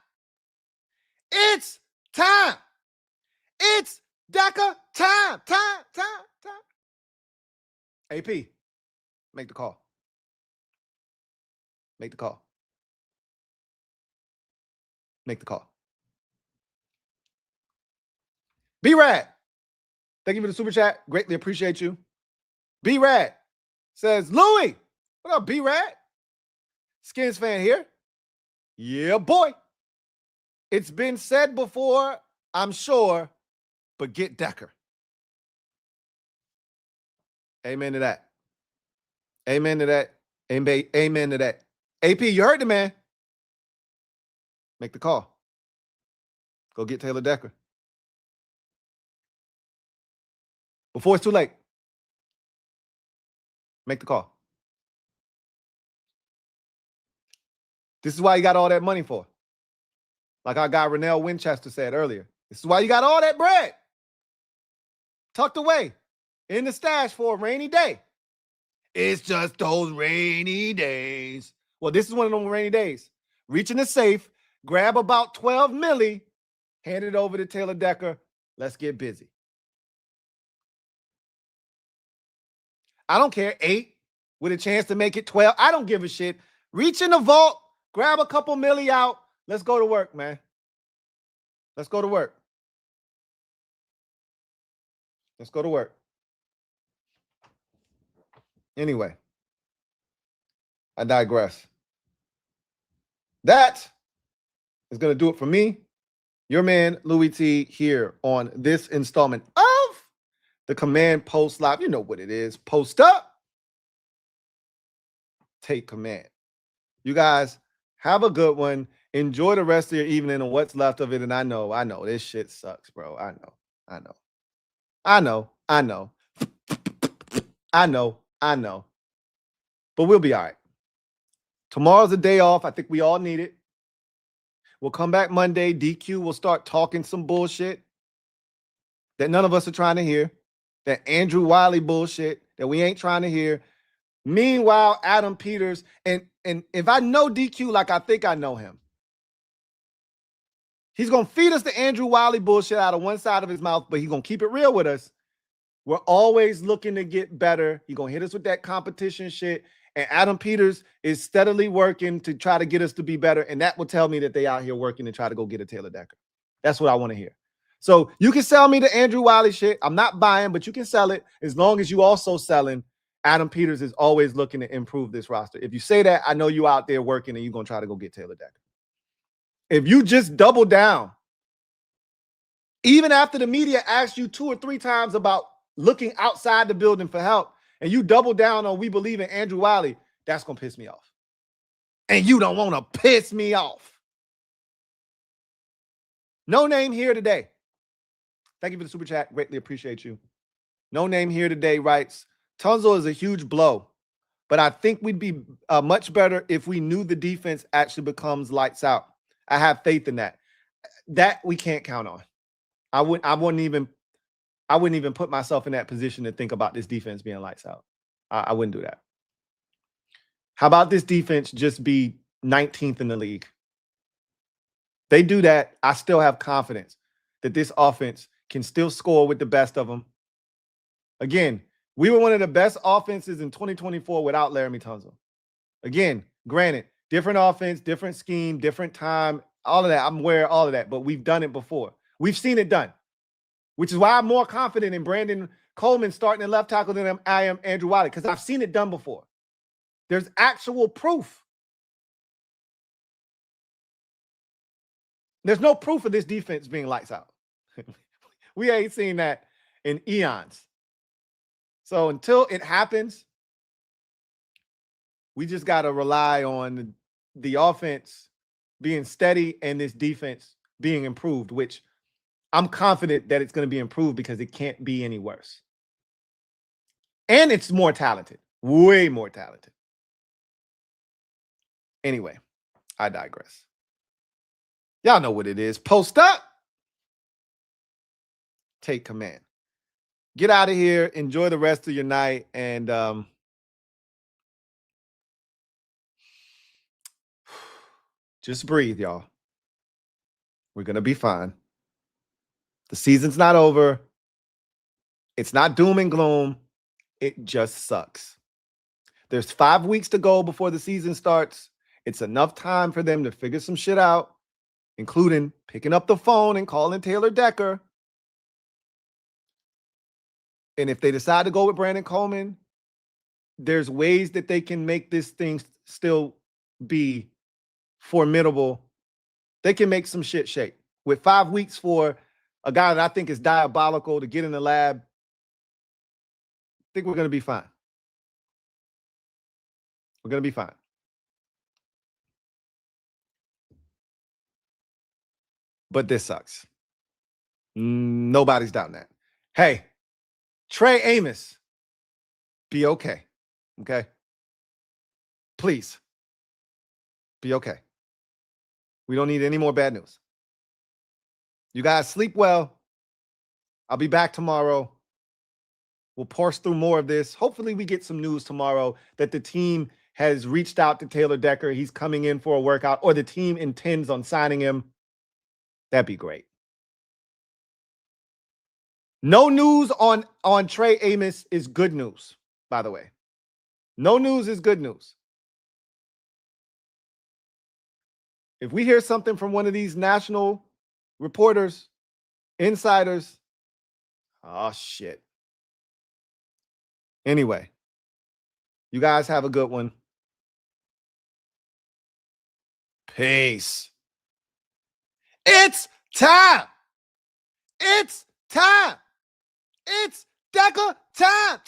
It's time. It's Decker time. Time. AP, make the call. Make the call. Make the call. B-Rad, thank you for the super chat. Greatly appreciate you. B-Rad says, Louie, what up, B-Rad? Skins fan here. Yeah, boy. It's been said before, I'm sure, but get Decker. Amen to that. Amen to that. Amen to that. AP, you heard the man. Make the call. Go get Taylor Decker. Before it's too late. Make the call. This is why you got all that money for. Like our guy Renell Winchester said earlier. This is why you got all that bread tucked away in the stash for a rainy day. It's just those rainy days. Well, this is one of them rainy days. Reach in the safe, grab about 12 milli, hand it over to Taylor Decker. Let's get busy. I don't care. 8 with a chance to make it 12. I don't give a shit. Reach in the vault, grab a couple milli out. Let's go to work, man. Let's go to work. Let's go to work. Anyway, I digress. That is going to do it for me, your man, Louie T, here on this installment of the Command Post Live. You know what it is. Post up, take command. You guys have a good one. Enjoy the rest of your evening and what's left of it. And I know this shit sucks, bro. I know. But we'll be all right. Tomorrow's a day off. I think we all need it. We'll come back Monday. DQ will start talking some bullshit that none of us are trying to hear. That Andrew Wiley bullshit that we ain't trying to hear. Meanwhile, Adam Peters, and if I know DQ like I think I know him, he's going to feed us the Andrew Wiley bullshit out of one side of his mouth, but he's going to keep it real with us. We're always looking to get better. He's going to hit us with that competition shit. And Adam Peters is steadily working to try to get us to be better. And that will tell me that they out here working to try to go get a Taylor Decker. That's what I want to hear. So you can sell me the Andrew Wiley shit. I'm not buying, but you can sell it as long as you also selling Adam Peters is always looking to improve this roster. If you say that, I know you out there working and you're going to try to go get Taylor Decker. If you just double down, even after the media asks you 2 or 3 times about looking outside the building for help, and you double down on we believe in Andrew Wiley, that's going to piss me off. And you don't want to piss me off. No name here today. Thank you for the super chat. Greatly appreciate you. No name here today writes, Tunsil is a huge blow, but I think we'd be much better if we knew the defense actually becomes lights out. I have faith in that. That we can't count on. I wouldn't even put myself in that position to think about this defense being lights out. I wouldn't do that. How about this defense just be 19th in the league? They do that. I still have confidence that this offense can still score with the best of them. Again, we were one of the best offenses in 2024 without LAREMY Tunsil. Again, granted, different offense, different scheme, different time, all of that. I'm aware of all of that, but we've done it before. We've seen it done, which is why I'm more confident in Brandon Coleman starting at left tackle than I am Andrew Wiley, because I've seen it done before. There's actual proof. There's no proof of this defense being lights out. We ain't seen that in eons. So until it happens, we just got to rely on the offense being steady and this defense being improved, which I'm confident that it's going to be improved because it can't be any worse. And it's more talented, way more talented. Anyway, I digress. Y'all know what it is. Post up. Take command. Get out of here. Enjoy the rest of your night. And just breathe, y'all. We're going to be fine. The season's not over. It's not doom and gloom. It just sucks. There's 5 weeks to go before the season starts. It's enough time for them to figure some shit out, including picking up the phone and calling Taylor Decker. And if they decide to go with Brandon Coleman, there's ways that they can make this thing still be formidable. They can make some shit shake. With 5 weeks for a guy that I think is diabolical to get in the lab, I think we're going to be fine. We're going to be fine. But this sucks. Nobody's doubting that. Hey, Trey Amos, be okay. Okay? Please. Be okay. We don't need any more bad news. You guys sleep well. I'll be back tomorrow. We'll parse through more of this. Hopefully we get some news tomorrow that the team has reached out to Taylor Decker. He's coming in for a workout, or the team intends on signing him. That'd be great. No news on Trey Amos is good news, by the way. No news is good news. If we hear something from one of these national reporters, insiders, oh, shit. Anyway, you guys have a good one. Peace. It's time. It's time. It's Decker time.